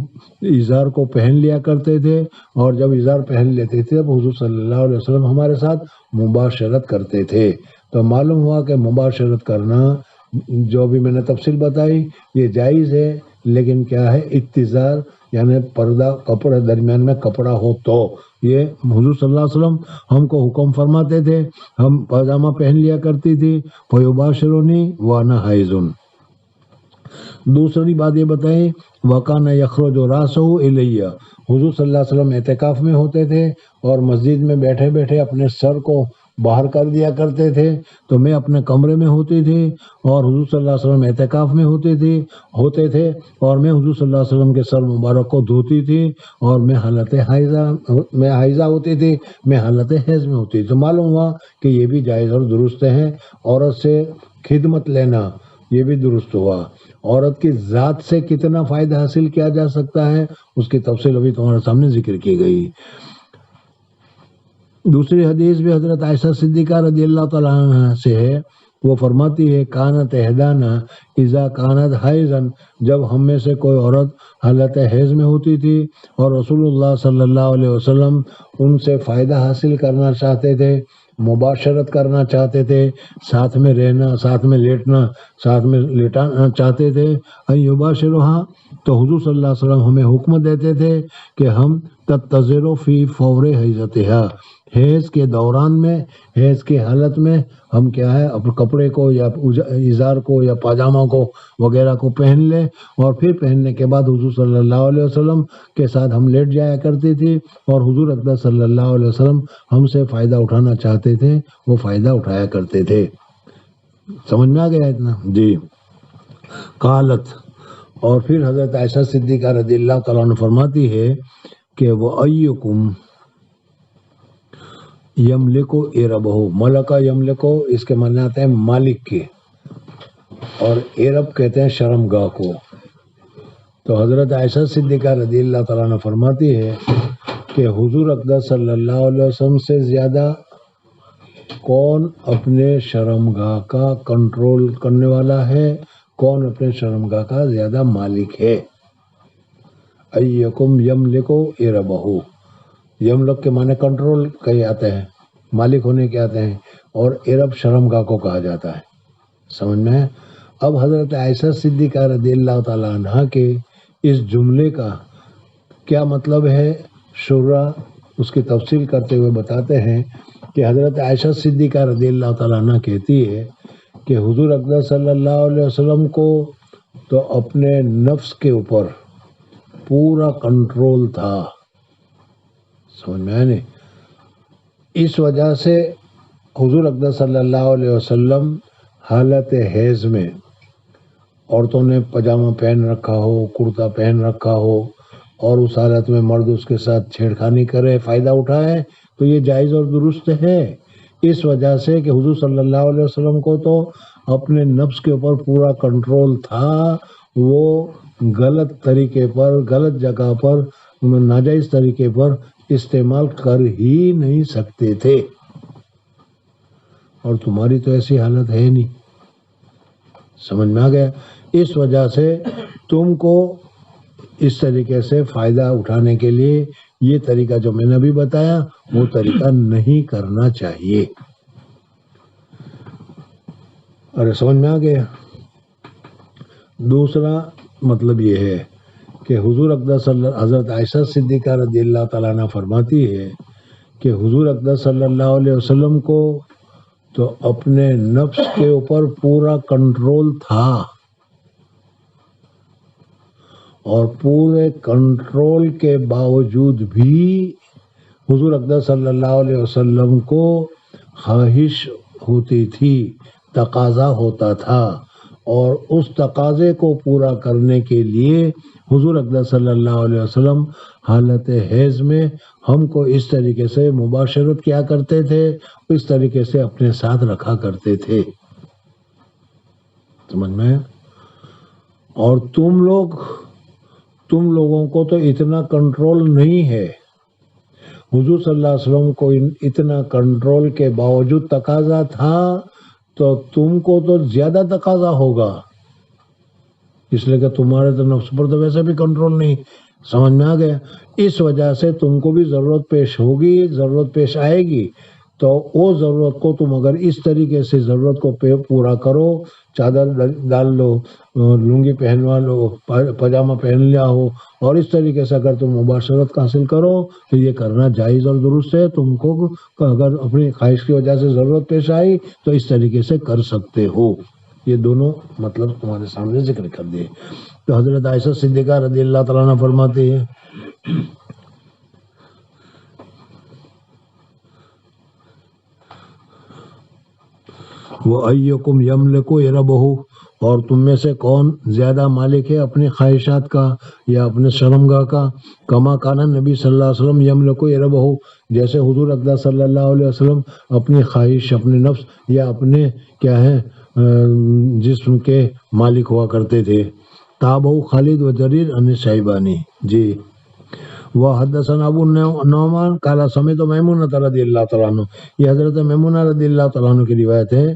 ازار کو پہن لیا کرتے تھے، اور جب ازار پہن لیتے تھے تب حضور صلی اللہ علیہ وسلم ہمارے ساتھ مباشرت کرتے تھے. تو معلوم ہوا کہ مباشرت کرنا، جو بھی میں نے تفصیل بتائی، یہ جائز ہے. لیکن کیا ہے، اتزار یعنی پردہ، کپڑے درمیان میں کپڑا ہو تو. یہ حضور صلی اللہ علیہ وسلم ہم کو حکم فرماتے تھے. ہم پاجامہ پہن لیا کرتی تھی. فیباشرونی وانا حائضن. دوسری بات یہ بتائیں، وکانا یخرج راسہ الیہ. حضور صلی اللہ علیہ وسلم اعتکاف میں ہوتے تھے اور مسجد میں بیٹھے بیٹھے اپنے سر کو باہر کر دیا کرتے تھے. تو میں اپنے کمرے میں ہوتی تھی اور حضور صلی اللہ علیہ وسلم اعتکاف میں ہوتے تھے، اور میں حضور صلی اللہ علیہ وسلم کے سر مبارک کو دھوتی تھی، اور میں حالت حائضہ ہوتی تھی، میں حالت حیض میں ہوتی تھی. تو معلوم ہوا کہ یہ بھی جائز اور درست ہے. عورت سے خدمت لینا یہ بھی درست ہوا. عورت کی ذات سے کتنا فائدہ حاصل کیا جا سکتا ہے، اس کی تفصیل ابھی تمہارے سامنے ذکر کی گئی. دوسری حدیث بھی حضرت عائشہ صدیقہ رضی اللہ تعالیٰ عنہ سے ہے. وہ فرماتی ہے کانت احدانا اذا کانت حیضن. جب ہم میں سے کوئی عورت حالت حیض میں ہوتی تھی اور رسول اللہ صلی اللہ علیہ وسلم ان سے فائدہ حاصل کرنا چاہتے تھے، مباشرت کرنا چاہتے تھے، ساتھ میں رہنا، ساتھ میں لیٹنا، ساتھ میں لیٹانا چاہتے تھے، یباشرھا، تو حضور صلی اللہ علیہ وسلم ہمیں حکم دیتے تھے کہ ہم تتزر فی فور حیضتھا، حیض کے دوران میں، حیض کی حالت میں ہم کیا ہے اپنے کپڑے کو یا ازار کو یا پاجامہ کو وغیرہ کو پہن لیں، اور پھر پہننے کے بعد حضور صلی اللہ علیہ وسلم کے ساتھ ہم لیٹ جایا کرتی تھی، اور حضور اقدس صلی اللہ علیہ وسلم ہم سے فائدہ اٹھانا چاہتے تھے، وہ فائدہ اٹھایا کرتے تھے. سمجھ میں آ گیا اتنا؟ جی. قالت، اور پھر حضرت عائشہ صدیقہ رضی اللہ تعالیٰ عنہ فرماتی ہے کہ وَأَيُّكُمْ یملکو ایربہ. ملکہ یملکو اس کے معنی آتے ہیں مالک کے، اور ایرب کہتے ہیں شرمگاہ کو. تو حضرت عائشہ صدیقہ رضی اللہ تعالیٰ عنہ فرماتی ہے کہ حضور اقدس صلی اللہ علیہ وسلم سے زیادہ کون اپنے شرمگاہ کا کنٹرول کرنے والا ہے، کون اپنے شرمگاہ کا زیادہ مالک ہے. ایکم یملکو ایربہ. یملک کے معنی کنٹرول کہے آتے ہیں، مالک ہونے کے آتے ہیں، اور عرب شرمگاہ کو کہا جاتا ہے. سمجھ میں ہے؟ اب حضرت عائشہ صدیقہ رضی اللہ تعالیٰ عنہ کے اس جملے کا کیا مطلب ہے، شرح اس کی تفصیل کرتے ہوئے بتاتے ہیں کہ حضرت عائشہ صدیقہ رضی اللہ تعالیٰ عنہ کہتی ہے کہ حضور اقدس صلی اللہ علیہ وسلم کو تو اپنے نفس کے اوپر پورا کنٹرول تھا. سمجھ میں آئے نہیں؟ اس وجہ سے حضور اقدس صلی اللہ علیہ وسلم حالت حیض میں عورتوں نے پاجامہ پہن رکھا ہو، کرتا پہن رکھا ہو، اور اس حالت میں مرد اس کے ساتھ چھیڑخانی کرے، فائدہ اٹھائے، تو یہ جائز اور درست ہے. اس وجہ سے کہ حضور صلی اللہ علیہ وسلم کو تو اپنے نفس کے اوپر پورا کنٹرول تھا، وہ غلط طریقے پر، غلط جگہ پر، ناجائز طریقے پر استعمال کر ہی نہیں سکتے تھے. اور تمہاری تو ایسی حالت ہے نہیں. سمجھ میں آ گیا؟ اس وجہ سے تم کو اس طریقے سے فائدہ اٹھانے کے لیے یہ طریقہ جو میں نے ابھی بتایا وہ طریقہ نہیں کرنا چاہیے. ارے سمجھ میں آ گیا؟ دوسرا مطلب یہ ہے کہ حضور اقدس حضرت عائشہ صدیقہ رضی اللہ تعالیٰ عنہ فرماتی ہے کہ حضور اقدس صلی اللہ علیہ وسلم کو تو اپنے نفس کے اوپر پورا کنٹرول تھا، اور پورے کنٹرول کے باوجود بھی حضور اقدس صلی اللہ علیہ وسلم کو خواہش ہوتی تھی، تقاضا ہوتا تھا، اور اس تقاضے کو پورا کرنے کے لیے حضور اقدس صلی اللہ علیہ وسلم حالت حیض میں ہم کو اس طریقے سے مباشرت کیا کرتے تھے، اس طریقے سے اپنے ساتھ رکھا کرتے تھے. سمجھ میں؟ اور تم لوگوں کو تو اتنا کنٹرول نہیں ہے. حضور صلی اللہ علیہ وسلم کو اتنا کنٹرول کے باوجود تقاضا تھا، تو تم کو تو زیادہ تقاضا ہوگا، اس لیے کہ تمہارے تو نفس پر تو ویسے بھی کنٹرول نہیں. سمجھ میں آ گیا؟ اس وجہ سے تم کو بھی ضرورت پیش ہوگی، ضرورت پیش آئے گی، تو وہ ضرورت کو تم اگر اس طریقے سے ضرورت کو پورا کرو، چادر ڈال لو، لنگی پہنوا لو، پاجامہ پہن لیا ہو، اور اس طریقے سے اگر تم مباشرت حاصل کرو تو یہ کرنا جائز اور درست ہے. تم کو اگر اپنی خواہش کی وجہ سے ضرورت پیش آئی تو اس طریقے سے کر سکتے ہو. یہ دونوں مطلب تمہارے سامنے ذکر کر دیے. تو حضرت عائشہ صدیقہ رضی اللہ تعالیٰ عنہ فرماتی ہے وَأَيُّكُمْ يَمْلِكُ يَرَبَهُ، اور تم میں سے کون زیادہ مالک ہے اپنی خواہشات کا یا اپنے شرمگاہ کا. کما کان نبی صلی اللہ علیہ وسلم یملک یربہ، جیسے حضور اقدس صلی اللہ علیہ وسلم اپنی خواہش، اپنے نفس یا اپنے کیا ہے جسم کے مالک ہوا کرتے تھے. تابعو خالد و جریر ان شیبانی. جی. وحدثنا ابو نعمان قال سمعت میمونہ رضی اللہ تعالیٰ عنہ، یہ حضرت میمونہ رضی اللہ تعالیٰ عنہ کی روایت ہے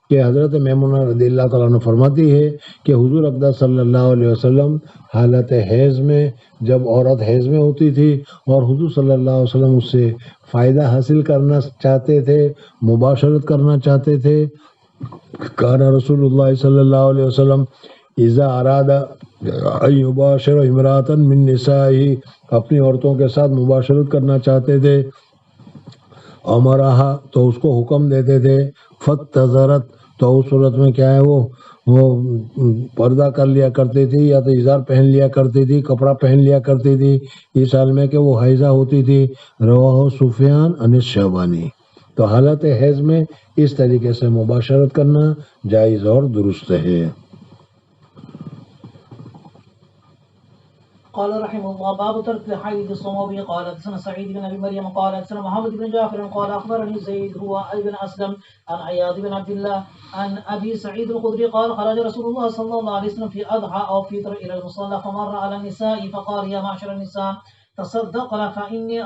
کہ حضرت میمونہ رضی اللہ تعالیٰ عنہ فرماتی ہے کہ حضور اقدس صلی اللہ علیہ وسلم حالت حیض میں، جب عورت حیض میں ہوتی تھی اور حضور صلی اللہ علیہ وسلم اس سے فائدہ حاصل کرنا چاہتے تھے، مباشرت کرنا چاہتے تھے، کان رسول اللہ صلی اللہ علیہ وسلم اذا اراد ان یباشر امرأة من نسائه، اپنی عورتوں کے ساتھ مباشرت کرنا چاہتے تھے، امرہا تو اس کو حکم دیتے تھے، فتظرت تو اس صورت میں کیا ہے وہ پردہ کر لیا کرتی تھی، یا تو ازار پہن لیا کرتی تھی، کپڑا پہن لیا کرتی تھی، اس حال میں کہ وہ حیضہ ہوتی تھی. رواہ سفیان عن الشیبانی. تو حالت حیض میں اس طریقے سے مباشرت کرنا جائز اور درست ہے. قال رحمه الله باب ترك الحيض الصوم. به قال حدثنا سعيد بن ابي مريم قال حدثنا محمد بن جعفر قال اخبرني زيد هو ابن اسلم عن عياض بن عبد الله عن ابي سعيد الخدري قال خرج رسول الله صلى الله عليه وسلم في اضحى او فطر الى المصلى فمر على النساء فقال يا معشر النساء تصدقن فاني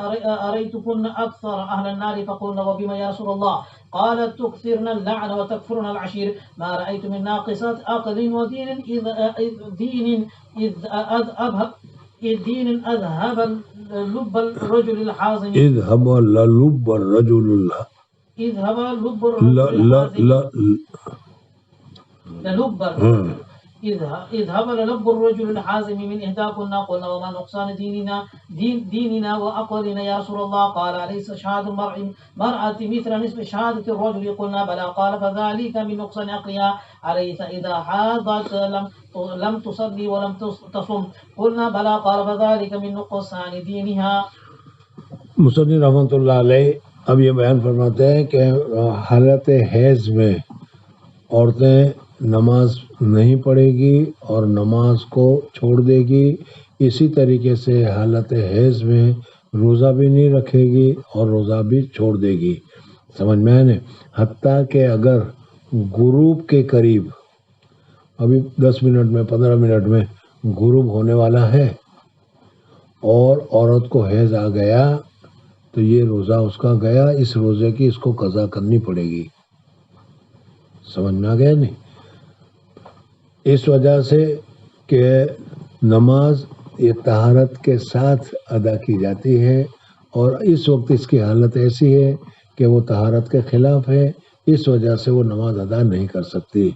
اريتكن اكثر اهل النار. فقلنا وبما يا رسول الله؟ قالت تكثرن اللعن وتكفرن العشير. ما رايت من ناقصات عقل ودين اذ دين اذهب لب الرجل الحازم اذهب لب الرجل اذهب لب الرجل اذهب للب الرجل الحازم من إهداكن. قلنا وما نقصان ديننا وأقلنا يا رسول الله؟ قال أليس شهادة المرأة مثل نصف شهادة الرجل؟ قلنا بلى. قال فذلك من نقصان عقلها. أليس إذا حاضت لم تصلي ولم تصم؟ قلنا بلى. قال فذلك من نقصان دينها. مصنف رحمۃ اللہ علیہ اب یہ بیان فرماتے ہیں کہ حالت حیض میں عورتیں نماز نہیں پڑھے گی اور نماز کو چھوڑ دے گی. اسی طریقے سے حالت حیض میں روزہ بھی نہیں رکھے گی اور روزہ بھی چھوڑ دے گی. سمجھ میں آنے؟ حتیٰ کہ اگر غروب کے قریب، ابھی 10 منٹ میں 15 منٹ میں غروب ہونے والا ہے اور عورت کو حیض آ گیا تو یہ روزہ اس کا گیا، اس روزے کی اس کو قضا کرنی پڑے گی. سمجھ میں آ گیا نہیں؟ اس وجہ سے کہ نماز یہ طہارت کے ساتھ ادا کی جاتی ہے، اور اس وقت اس کی حالت ایسی ہے کہ وہ طہارت کے خلاف ہے، اس وجہ سے وہ نماز ادا نہیں کر سکتی.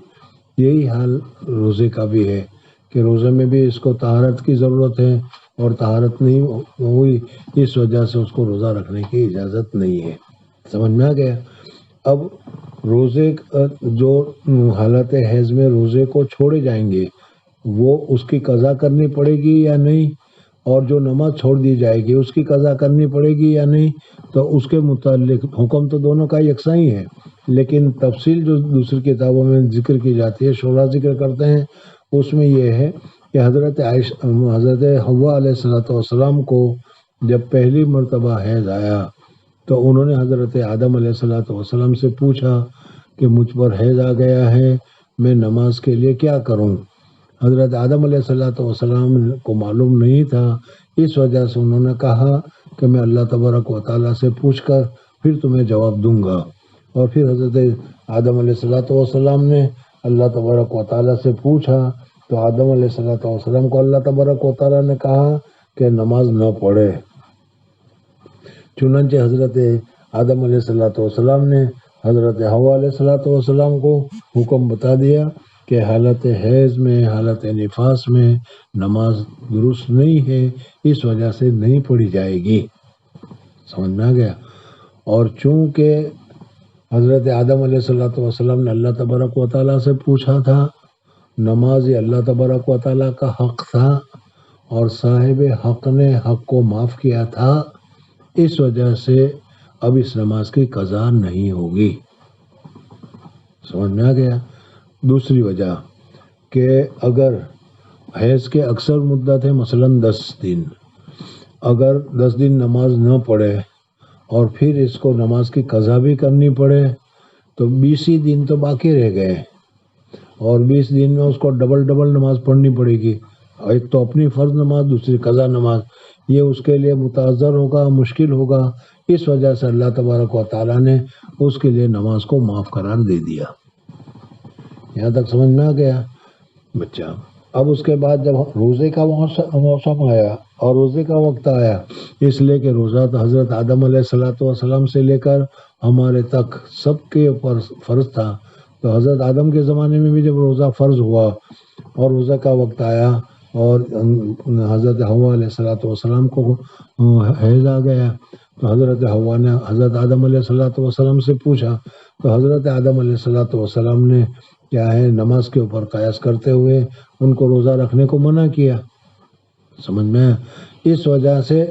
یہی حال روزے کا بھی ہے کہ روزے میں بھی اس کو طہارت کی ضرورت ہے اور طہارت نہیں ہوئی، اس وجہ سے اس کو روزہ رکھنے کی اجازت نہیں ہے۔ سمجھ میں آ گیا؟ اب روزے جو حالت حیض میں روزے کو چھوڑے جائیں گے وہ اس کی قضا کرنی پڑے گی یا نہیں، اور جو نماز چھوڑ دی جائے گی اس کی قضا کرنی پڑے گی یا نہیں، تو اس کے متعلق حکم تو دونوں کا یکساں ہی ہے، لیکن تفصیل جو دوسری کتابوں میں ذکر کی جاتی ہے، شورا ذکر کرتے ہیں، اس میں یہ ہے کہ حضرت حوا علیہ السلام کو جب پہلی مرتبہ حیض آیا تو انہوں نے حضرت آدم علیہ السلام سے پوچھا کہ مجھ پر حیض آ گیا ہے، میں نماز کے لیے کیا کروں؟ حضرت آدم علیہ السلام کو معلوم نہیں تھا، اس وجہ سے انہوں نے کہا کہ میں اللہ تبارک و تعالیٰ سے پوچھ کر پھر تمہیں جواب دوں گا۔ اور پھر حضرت آدم علیہ السلام نے اللہ تبارک و تعالیٰ سے پوچھا تو آدم علیہ السلام کو اللہ تبارک و تعالیٰ نے کہا کہ نماز نہ پڑھے۔ چنانچہ حضرت آدم علیہ السلام نے حضرت حوا علیہ السلام کو حکم بتا دیا کہ حالت حیض میں، حالت نفاس میں نماز درست نہیں ہے، اس وجہ سے نہیں پڑھی جائے گی۔ سمجھ میں آ گیا؟ اور چونکہ حضرت آدم علیہ السلام نے اللہ تبارک و تعالیٰ سے پوچھا تھا، نماز یہ اللہ تبارک و تعالیٰ کا حق تھا اور صاحب حق نے حق کو معاف کیا تھا، اس وجہ سے اب اس نماز کی قضا نہیں ہوگی۔ سمجھ میں آ گیا؟ دوسری وجہ کہ اگر حیض کے اکثر مدت ہے، مثلاً 10 دن، اگر 10 دن نماز نہ پڑھے اور پھر اس کو نماز کی قضا بھی کرنی پڑے تو 20 ہی دن تو باقی رہ گئے، اور 20 دن میں اس کو ڈبل نماز پڑھنی پڑے گی، ایک تو اپنی فرض نماز، دوسری قضا نماز، یہ اس کے لیے متعذر ہوگا، مشکل ہوگا، اس وجہ سے اللہ تبارک و تعالیٰ نے اس کے لیے نماز کو معاف قرار دے دیا۔ یہاں تک سمجھ میں آ گیا بچہ؟ اب اس کے بعد جب روزے کا موسم آیا اور روزے کا وقت آیا، اس لیے کہ روزہ تو حضرت آدم علیہ السلام سے لے کر ہمارے تک سب کے اوپر فرض تھا، تو حضرت آدم کے زمانے میں بھی جب روزہ فرض ہوا اور روزہ کا وقت آیا اور حضرت حوا علیہ السلام کو حیض آ گیا تو حضرت حوا نے حضرت آدم علیہ السلام سے پوچھا، تو حضرت آدم علیہ السلام نے کیا ہے نماز کے اوپر قیاس کرتے ہوئے ان کو روزہ رکھنے کو منع کیا۔ سمجھ میں؟ اس وجہ سے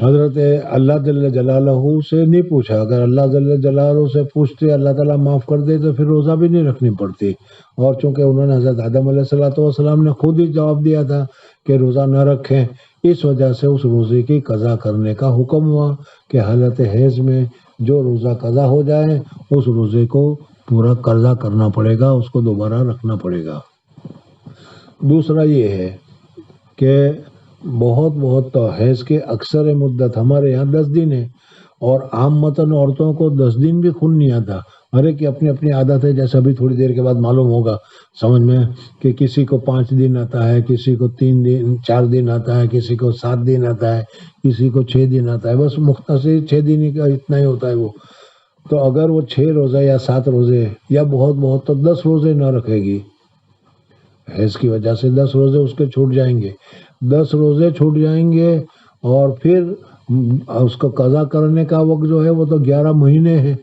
حضرت اللہ جل جلالہ سے نہیں پوچھا، اگر اللہ جل جلالہ سے پوچھتے اللہ تعالیٰ معاف کر دے تو پھر روزہ بھی نہیں رکھنی پڑتی، اور چونکہ انہوں نے حضرت آدم علیہ السلام نے خود ہی جواب دیا تھا کہ روزہ نہ رکھیں، اس وجہ سے اس روزے کی قضا کرنے کا حکم ہوا کہ حالت حیض میں جو روزہ قضا ہو جائے اس روزے کو پورا قضا کرنا پڑے گا، اس کو دوبارہ رکھنا پڑے گا۔ دوسرا یہ ہے کہ بہت تو حیض کے اکثر مدت ہمارے یہاں 10 دن ہے، اور عام متن عورتوں کو 10 دن بھی خون نہیں آتا، ہر ایک کی اپنی اپنی عادت ہے، جیسے ابھی تھوڑی دیر کے بعد معلوم ہوگا سمجھ میں، کہ کسی کو 5 دن آتا ہے، کسی کو 3 دن 4 دن آتا ہے، کسی کو 7 دن آتا ہے، کسی کو 6 دن آتا ہے، بس مختصر 6 دن کا اتنا ہی ہوتا ہے وہ۔ تو اگر وہ 6 روزے یا 7 روزے یا بہت تو 10 روزے نہ رکھے گی، حیض کی وجہ سے 10 روزے اس کے چھوٹ جائیں گے، 10 روزے چھوٹ جائیں گے، اور پھر اس کو قضا کرنے کا وقت جو ہے وہ تو 11 مہینے ہے،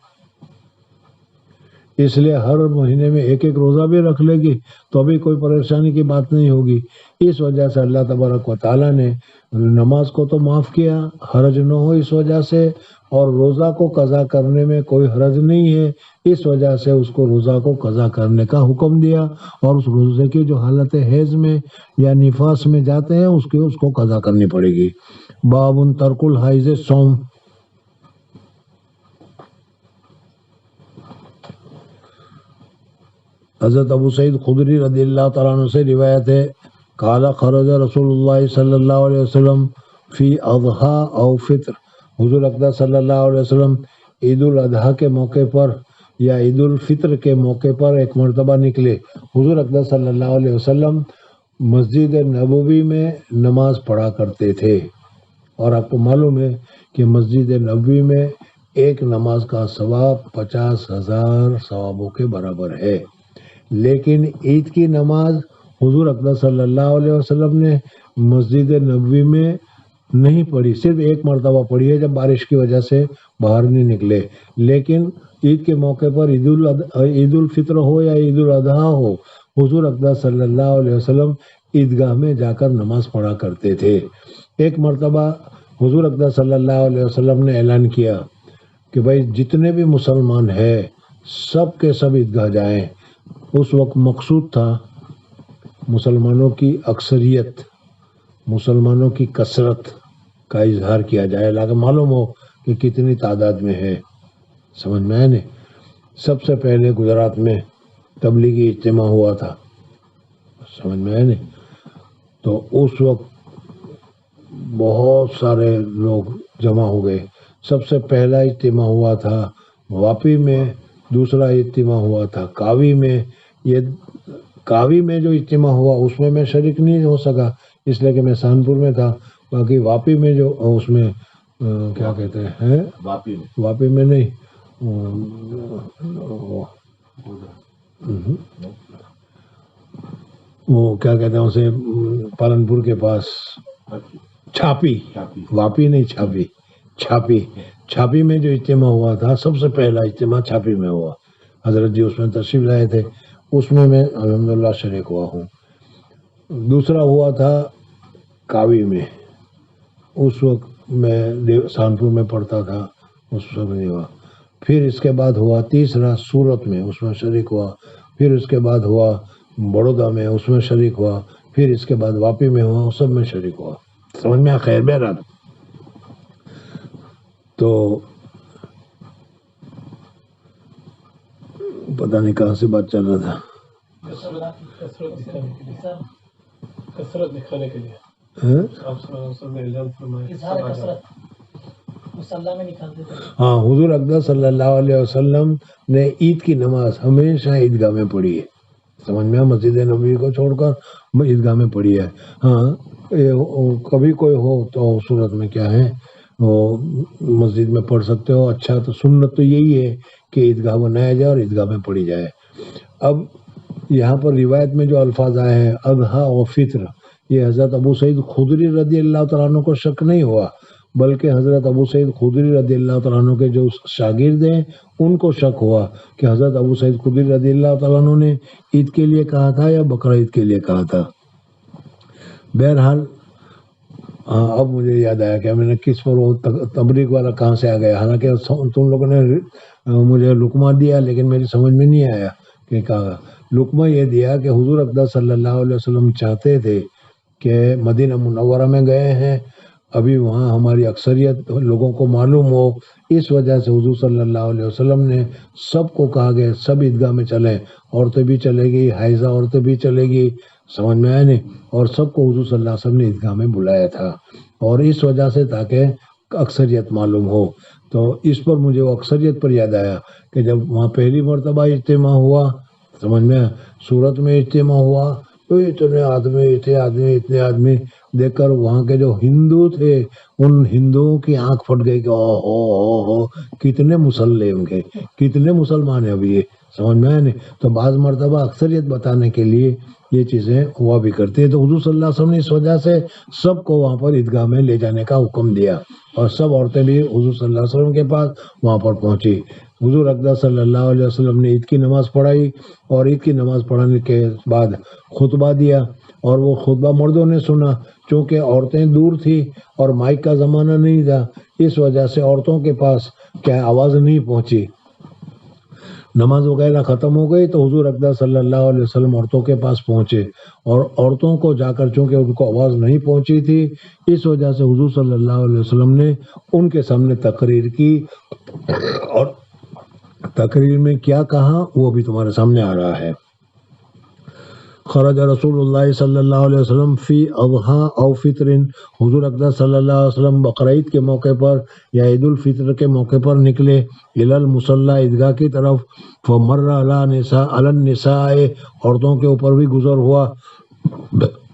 اس لیے ہر مہینے میں ایک روزہ بھی رکھ لے گی تو بھی کوئی پریشانی کی بات نہیں ہوگی۔ اس وجہ سے اللہ تبارک و تعالیٰ نے نماز کو تو معاف کیا، حرج نہ ہو اس وجہ سے، اور روزہ کو قضا کرنے میں کوئی حرج نہیں ہے، اس وجہ سے اس کو روزہ کو قضا کرنے کا حکم دیا، اور اس روزے کی جو حالت حیض میں یا نفاس میں جاتے ہیں اس کو قضا کرنی پڑے گی۔ باب ترک الحیض صوم۔ حضرت ابو سعید خدری رضی اللہ تعالیٰ عنہ سے روایت ہے، قال خرج رسول اللہ صلی اللہ علیہ وسلم فی اضحیٰ او فطر، حضور اقدس صلی اللہ علیہ وسلم عید الاضحیٰ کے موقع پر یا عید الفطر کے موقع پر ایک مرتبہ نکلے۔ حضور اقدس صلی اللہ علیہ وسلم مسجد نبوی میں نماز پڑھا کرتے تھے، اور آپ کو معلوم ہے کہ مسجد نبوی میں ایک نماز کا ثواب 50,000 ثوابوں کے برابر ہے، لیکن عید کی نماز حضور اقدس صلی اللہ علیہ وسلم نے مسجد نبوی میں نہیں پڑھی، صرف ایک مرتبہ پڑھی ہے جب بارش کی وجہ سے باہر نہیں نکلے، لیکن عید کے موقع پر عید الفطر ہو یا عید الاضحیٰ ہو، حضور اقدس صلی اللہ علیہ وسلم عیدگاہ میں جا کر نماز پڑھا کرتے تھے۔ ایک مرتبہ حضور اقدس صلی اللہ علیہ وسلم نے اعلان کیا کہ بھائی جتنے بھی مسلمان ہیں سب کے سب عیدگاہ جائیں۔ اس وقت مقصود تھا مسلمانوں کی اکثریت، مسلمانوں کی کثرت کا اظہار کیا جائے، لیکن معلوم ہو کہ کتنی تعداد میں ہے، سمجھ میں آئے نہیں۔ سب سے پہلے گجرات میں تبلیغی اجتماع ہوا تھا، سمجھ میں آئے نہیں، تو اس وقت بہت سارے لوگ جمع ہو گئے۔ سب سے پہلا اجتماع ہوا تھا واپی میں، دوسرا اجتماع ہوا تھا کاوی میں۔ یہ کاوی میں جو اجتماع ہوا اس میں میں شریک نہیں ہو سکا، اس لیے کہ میں سہارنپور میں تھا۔ باقی واپی میں جو اس میں کیا کہتے ہیں، واپی میں نہیں، وہ کیا کہتے ہیں اسے، پالنپور کے پاس چھاپی، واپی نہیں چھاپی میں جو اجتماع ہوا تھا، سب سے پہلا اجتماع چھاپی میں ہوا۔ حضرت جی اس میں تشریف لائے تھے، اس میں میں الحمدللہ شریک ہوا ہوں۔ دوسرا ہوا تھا کاوی میں، اس وقت میں سہارنپور میں پڑھتا تھا، اس وقت نہیں ہوا۔ پھر اس کے بعد ہوا تیسرا سورت میں، اس میں شریک ہوا۔ پھر اس کے بعد ہوا بڑودہ میں، اس میں شریک ہوا۔ پھر اس کے بعد واپی میں ہوا، سب میں شریک ہوا، سمجھ میں خیر بہرحال۔ تو پتہ نہیں کہاں سے بات چل رہا تھا۔ کثرت دکھانے کے لیے آپ صلی اللہ علیہ وسلم نے اعلان فرمایا، مصلی میں نکالتے تھے۔ ہاں، حضور اقدس صلی اللہ علیہ وسلم نے عید کی نماز ہمیشہ عیدگاہ میں پڑھی ہے، سمجھ میں، مسجد نبوی کو چھوڑ کر عیدگاہ میں پڑھی ہے۔ ہاں، کبھی کوئی ہو تو صورت میں کیا ہے وہ مسجد میں پڑھ سکتے ہو، اچھا تو سنت تو یہی ہے کہ عیدگاہ بنایا جائے اور عیدگاہ میں پڑھی جائے۔ اب یہاں پر روایت میں جو الفاظ آئے ہیں اضحیٰ و فطر، یہ حضرت ابو سعید خدری رضی اللہ تعالیٰ عنہ کو شک نہیں ہوا، بلکہ حضرت ابو سعید خدری رضی اللہ تعالیٰ عنہ کے جو شاگرد ہیں ان کو شک ہوا کہ حضرت ابو سعید خدری رضی اللہ تعالیٰ عنہ نے عید کے لیے کہا تھا یا بقرہ عید کے لیے کہا تھا۔ بہرحال اب مجھے یاد آیا کہ میں نے کس پر وہ تبریک والا کہاں سے آ گیا، حالانکہ تم لوگوں نے مجھے لقمہ دیا لیکن میری سمجھ میں نہیں آیا کہ کہا۔ لقمہ یہ دیا کہ حضور اقدس صلی اللہ علیہ وسلم چاہتے تھے کہ مدینہ منورہ میں گئے ہیں، ابھی وہاں ہماری اکثریت لوگوں کو معلوم ہو، اس وجہ سے حضور صلی اللہ علیہ وسلم نے سب کو کہا کہ سب عیدگاہ میں چلیں، عورتیں بھی چلے گی، حائضہ عورتیں بھی چلے گی، سمجھ میں آئے نہیں، اور سب کو حضور صلی اللہ علیہ وسلم نے عیدگاہ میں بلایا تھا، اور اس وجہ سے تاکہ اکثریت معلوم ہو۔ تو اس پر مجھے وہ اکثریت پر یاد آیا کہ جب وہاں پہلی مرتبہ اجتماع ہوا، سمجھ میں صورت میں اجتماع ہوا، تو اتنے آدمی دیکھ کر وہاں کے جو ہندو تھے ان ہندوؤں کی آنکھ پھٹ گئی کہ او کتنے مسلح ہوں گے، کتنے مسلمان ہیں ابھی یہ، سمجھ میں آئے نہیں۔ تو بعض مرتبہ اکثریت بتانے کے لیے یہ چیزیں ہوا بھی کرتی ہیں، تو حضور صلی اللہ علیہ وسلم نے اس وجہ سے سب کو وہاں پر عیدگاہ میں لے جانے کا حکم دیا، اور سب عورتیں بھی حضور صلی اللہ علیہ وسلم کے پاس وہاں پر پہنچی۔ حضور اقدس صلی اللہ علیہ وسلم نے عید کی نماز پڑھائی، اور عید کی نماز پڑھانے کے بعد خطبہ دیا، اور وہ خطبہ مردوں نے سنا، چونکہ عورتیں دور تھی اور مائک کا زمانہ نہیں تھا، اس وجہ سے عورتوں کے پاس کیا آواز نہیں پہنچی۔ نماز وغیرہ ختم ہو گئی تو حضور اقدس صلی اللہ علیہ وسلم عورتوں کے پاس پہنچے، اور عورتوں کو جا کر چونکہ ان کو آواز نہیں پہنچی تھی، اس وجہ سے حضور صلی اللہ علیہ وسلم نے ان کے سامنے تقریر کی، اور تقریر میں کیا کہا وہ بھی تمہارے سامنے آ رہا ہے۔ خرج رسول اللہ صلی اللہ علیہ وسلم فی اضحیٰ او فطر، حضور اقدس صلی اللہ علیہ وسلم بقرعید کے موقع پر یا عید الفطر کے موقع پر نکلے، الی المصلی، عیدگاہ کی طرف، فمر علی النساء، عورتوں کے اوپر بھی گزر ہوا،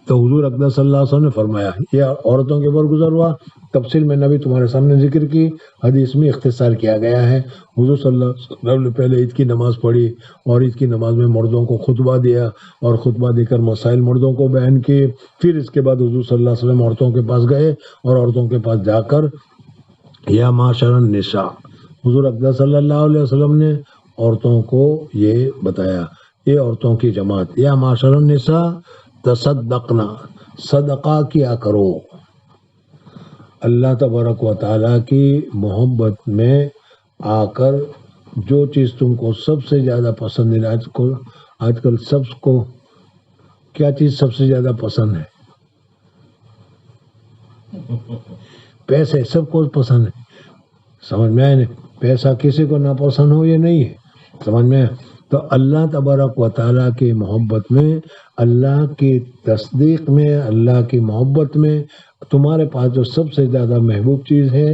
تو حضور اقدس صلی اللہ علیہ وسلم نے فرمایا، یہ عورتوں کے اوپر گزر ہوا، تفصیل میں نبی تمہارے سامنے ذکر کی، حدیث میں اختصار کیا گیا ہے۔ حضور صلی اللہ علیہ وسلم نے پہلے عید کی نماز پڑھی اور عید کی نماز میں مردوں کو خطبہ دیا اور خطبہ دے کر مسائل مردوں کو بیان کیے۔ پھر اس کے بعد حضور صلی اللہ علیہ وسلم عورتوں کے پاس گئے اور عورتوں کے پاس جا کر یا معاشر النساء، حضور اقدس صلی اللہ علیہ وسلم نے عورتوں کو یہ بتایا، یہ عورتوں کی جماعت، یا معاشر النساء تصدقنا، صدقہ کیا کرو۔ اللہ تبارک و تعالیٰ کی محبت میں آ کر جو چیز تم کو سب سے زیادہ پسند ہے، آج کل سب کو کیا چیز سب سے زیادہ پسند ہے؟ پیسے سب کو پسند ہے، سمجھ میں آئے نا؟ پیسہ کسی کو نہ پسند ہو یہ نہیں ہے، سمجھ میں آئے؟ تو اللہ تبارک و تعالیٰ کی محبت میں، اللہ کی تصدیق میں، اللہ کی محبت میں تمہارے پاس جو سب سے زیادہ محبوب چیز ہے،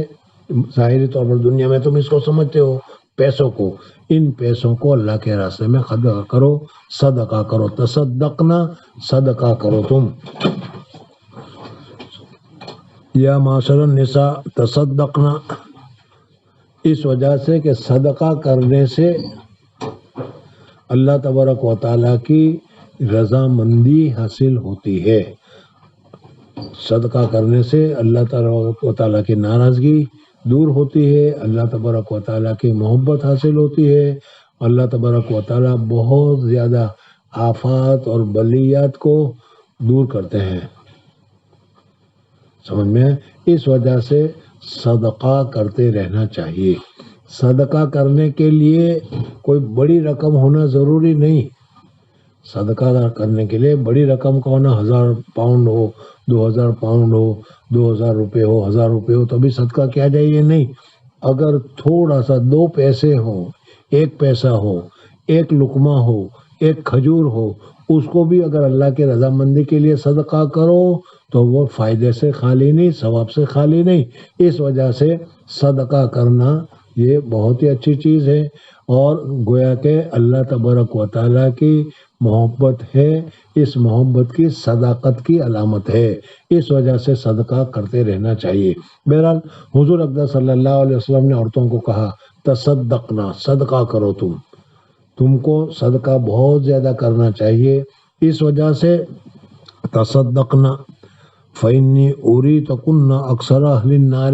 ظاہری طور پر دنیا میں تم اس کو سمجھتے ہو پیسوں کو، ان پیسوں کو اللہ کے راستے میں خرچ کرو، صدقہ کرو، تصدقنا، صدقہ کرو تم۔ یا معاشر النساء تصدقنا، اس وجہ سے کہ صدقہ کرنے سے اللہ تبارک و تعالیٰ کی رضامندی حاصل ہوتی ہے، صدقہ کرنے سے اللہ تبارک و تعالیٰ کی ناراضگی دور ہوتی ہے، اللہ تبارک و تعالیٰ کی محبت حاصل ہوتی ہے، اللہ تبارک و تعالیٰ بہت زیادہ آفات اور بلیات کو دور کرتے ہیں، سمجھ میں؟ اس وجہ سے صدقہ کرتے رہنا چاہیے۔ صدقہ کرنے کے لیے کوئی بڑی رقم ہونا ضروری نہیں، صدقہ کرنے کے لیے بڑی رقم کا ہونا، 1000 پاؤنڈ ہو، 2000 پاؤنڈ ہو، 2000 روپے ہو، 1000 روپے ہو تو بھی صدقہ کیا جائے، یہ نہیں۔ اگر تھوڑا سا 2 پیسے ہو، 1 پیسہ ہو، 1 لقمہ ہو، 1 کھجور ہو، اس کو بھی اگر اللہ کی رضامندی کے لیے صدقہ کرو تو وہ فائدے سے خالی نہیں، ثواب سے خالی نہیں۔ اس وجہ سے صدقہ کرنا یہ بہت ہی اچھی چیز ہے، اور گویا کہ اللہ تبارک و تعالیٰ کی محبت ہے، اس محبت کی صداقت کی علامت ہے، اس وجہ سے صدقہ کرتے رہنا چاہیے۔ بہرحال حضور اقدس صلی اللہ علیہ وسلم نے عورتوں کو کہا تصدقنا، صدقہ کرو تم کو صدقہ بہت زیادہ کرنا چاہیے، اس وجہ سے تصدقنا فإنی أُوریتکن اکثر اہل النار،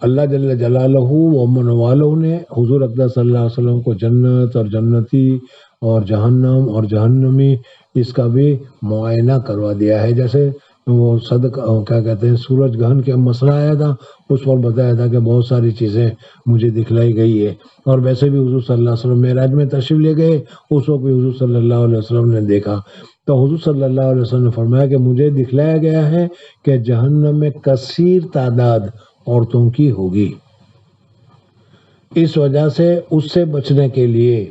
اللہ جل جلالہ و من والہ نے حضور اقدس صلی اللہ علیہ وسلم کو جنت اور جنتی اور جہنم اور جہنمی اس کا بھی معائنہ کروا دیا ہے۔ جیسے وہ صدقہ کیا کہتے ہیں، سورج گرہن کے مسئلہ آیا تھا، اس پر بتایا تھا کہ بہت ساری چیزیں مجھے دکھلائی گئی ہے، اور ویسے بھی حضور صلی اللہ علیہ وسلم معراج میں تشریف لے گئے، اس وقت بھی حضور صلی اللہ علیہ وسلم نے دیکھا، تو حضور صلی اللہ علیہ وسلم نے فرمایا کہ مجھے دکھلایا گیا ہے کہ جہنم میں کثیر تعداد عورتوں کی ہوگی، اس وجہ سے اس سے بچنے کے لیے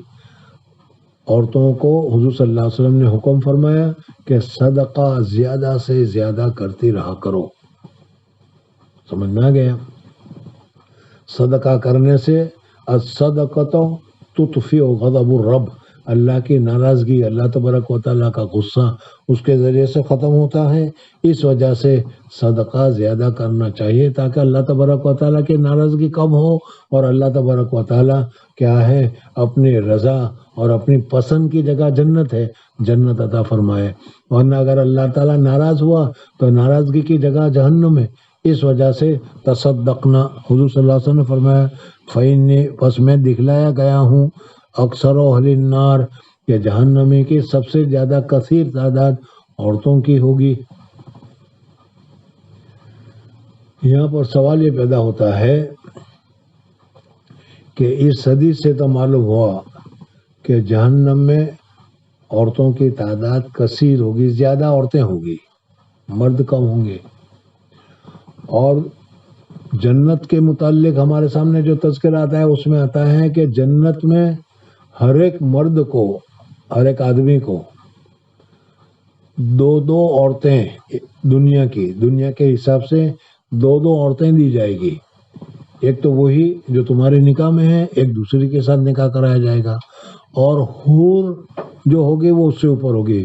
عورتوں کو حضور صلی اللہ علیہ وسلم نے حکم فرمایا کہ صدقہ زیادہ سے زیادہ کرتی رہا کرو۔ سمجھ میں آ گیا؟ صدقہ کرنے سے الصدقۃ تطفئ غضب الرب، اللہ کی ناراضگی، اللہ تبارک و تعالیٰ کا غصہ اس کے ذریعے سے ختم ہوتا ہے، اس وجہ سے صدقہ زیادہ کرنا چاہیے تاکہ اللہ تبارک و تعالیٰ کی ناراضگی کم ہو اور اللہ تبارک و تعالیٰ کیا ہے، اپنی رضا اور اپنی پسند کی جگہ جنت ہے، جنت عطا فرمائے، ورنہ اگر اللہ تعالیٰ ناراض ہوا تو ناراضگی کی جگہ جہنم ہے۔ اس وجہ سے تصدقنا، حضور صلی اللہ علیہ وسلم نے فرمایا فإنی، پس میں دکھلایا گیا ہوں، اکثر اہل النار، کہ جہنمی کی سب سے زیادہ کثیر تعداد عورتوں کی ہوگی۔ یہاں پر سوال یہ پیدا ہوتا ہے کہ اس حدیث سے تو معلوم ہوا کہ جہنم میں عورتوں کی تعداد کثیر ہوگی، زیادہ عورتیں ہوگی، مرد کم ہوں گے، اور جنت کے متعلق ہمارے سامنے جو تذکرہ آتا ہے اس میں آتا ہے کہ جنت میں ہر ایک مرد کو، ہر ایک آدمی کو 2 عورتیں، دنیا کے حساب سے 2 عورتیں دی جائے گی، ایک تو وہی جو تمہارے نکاح میں ہے، ایک دوسری کے ساتھ نکاح کرایا جائے گا، اور حور جو ہوگی وہ اس سے اوپر ہوگی،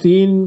3,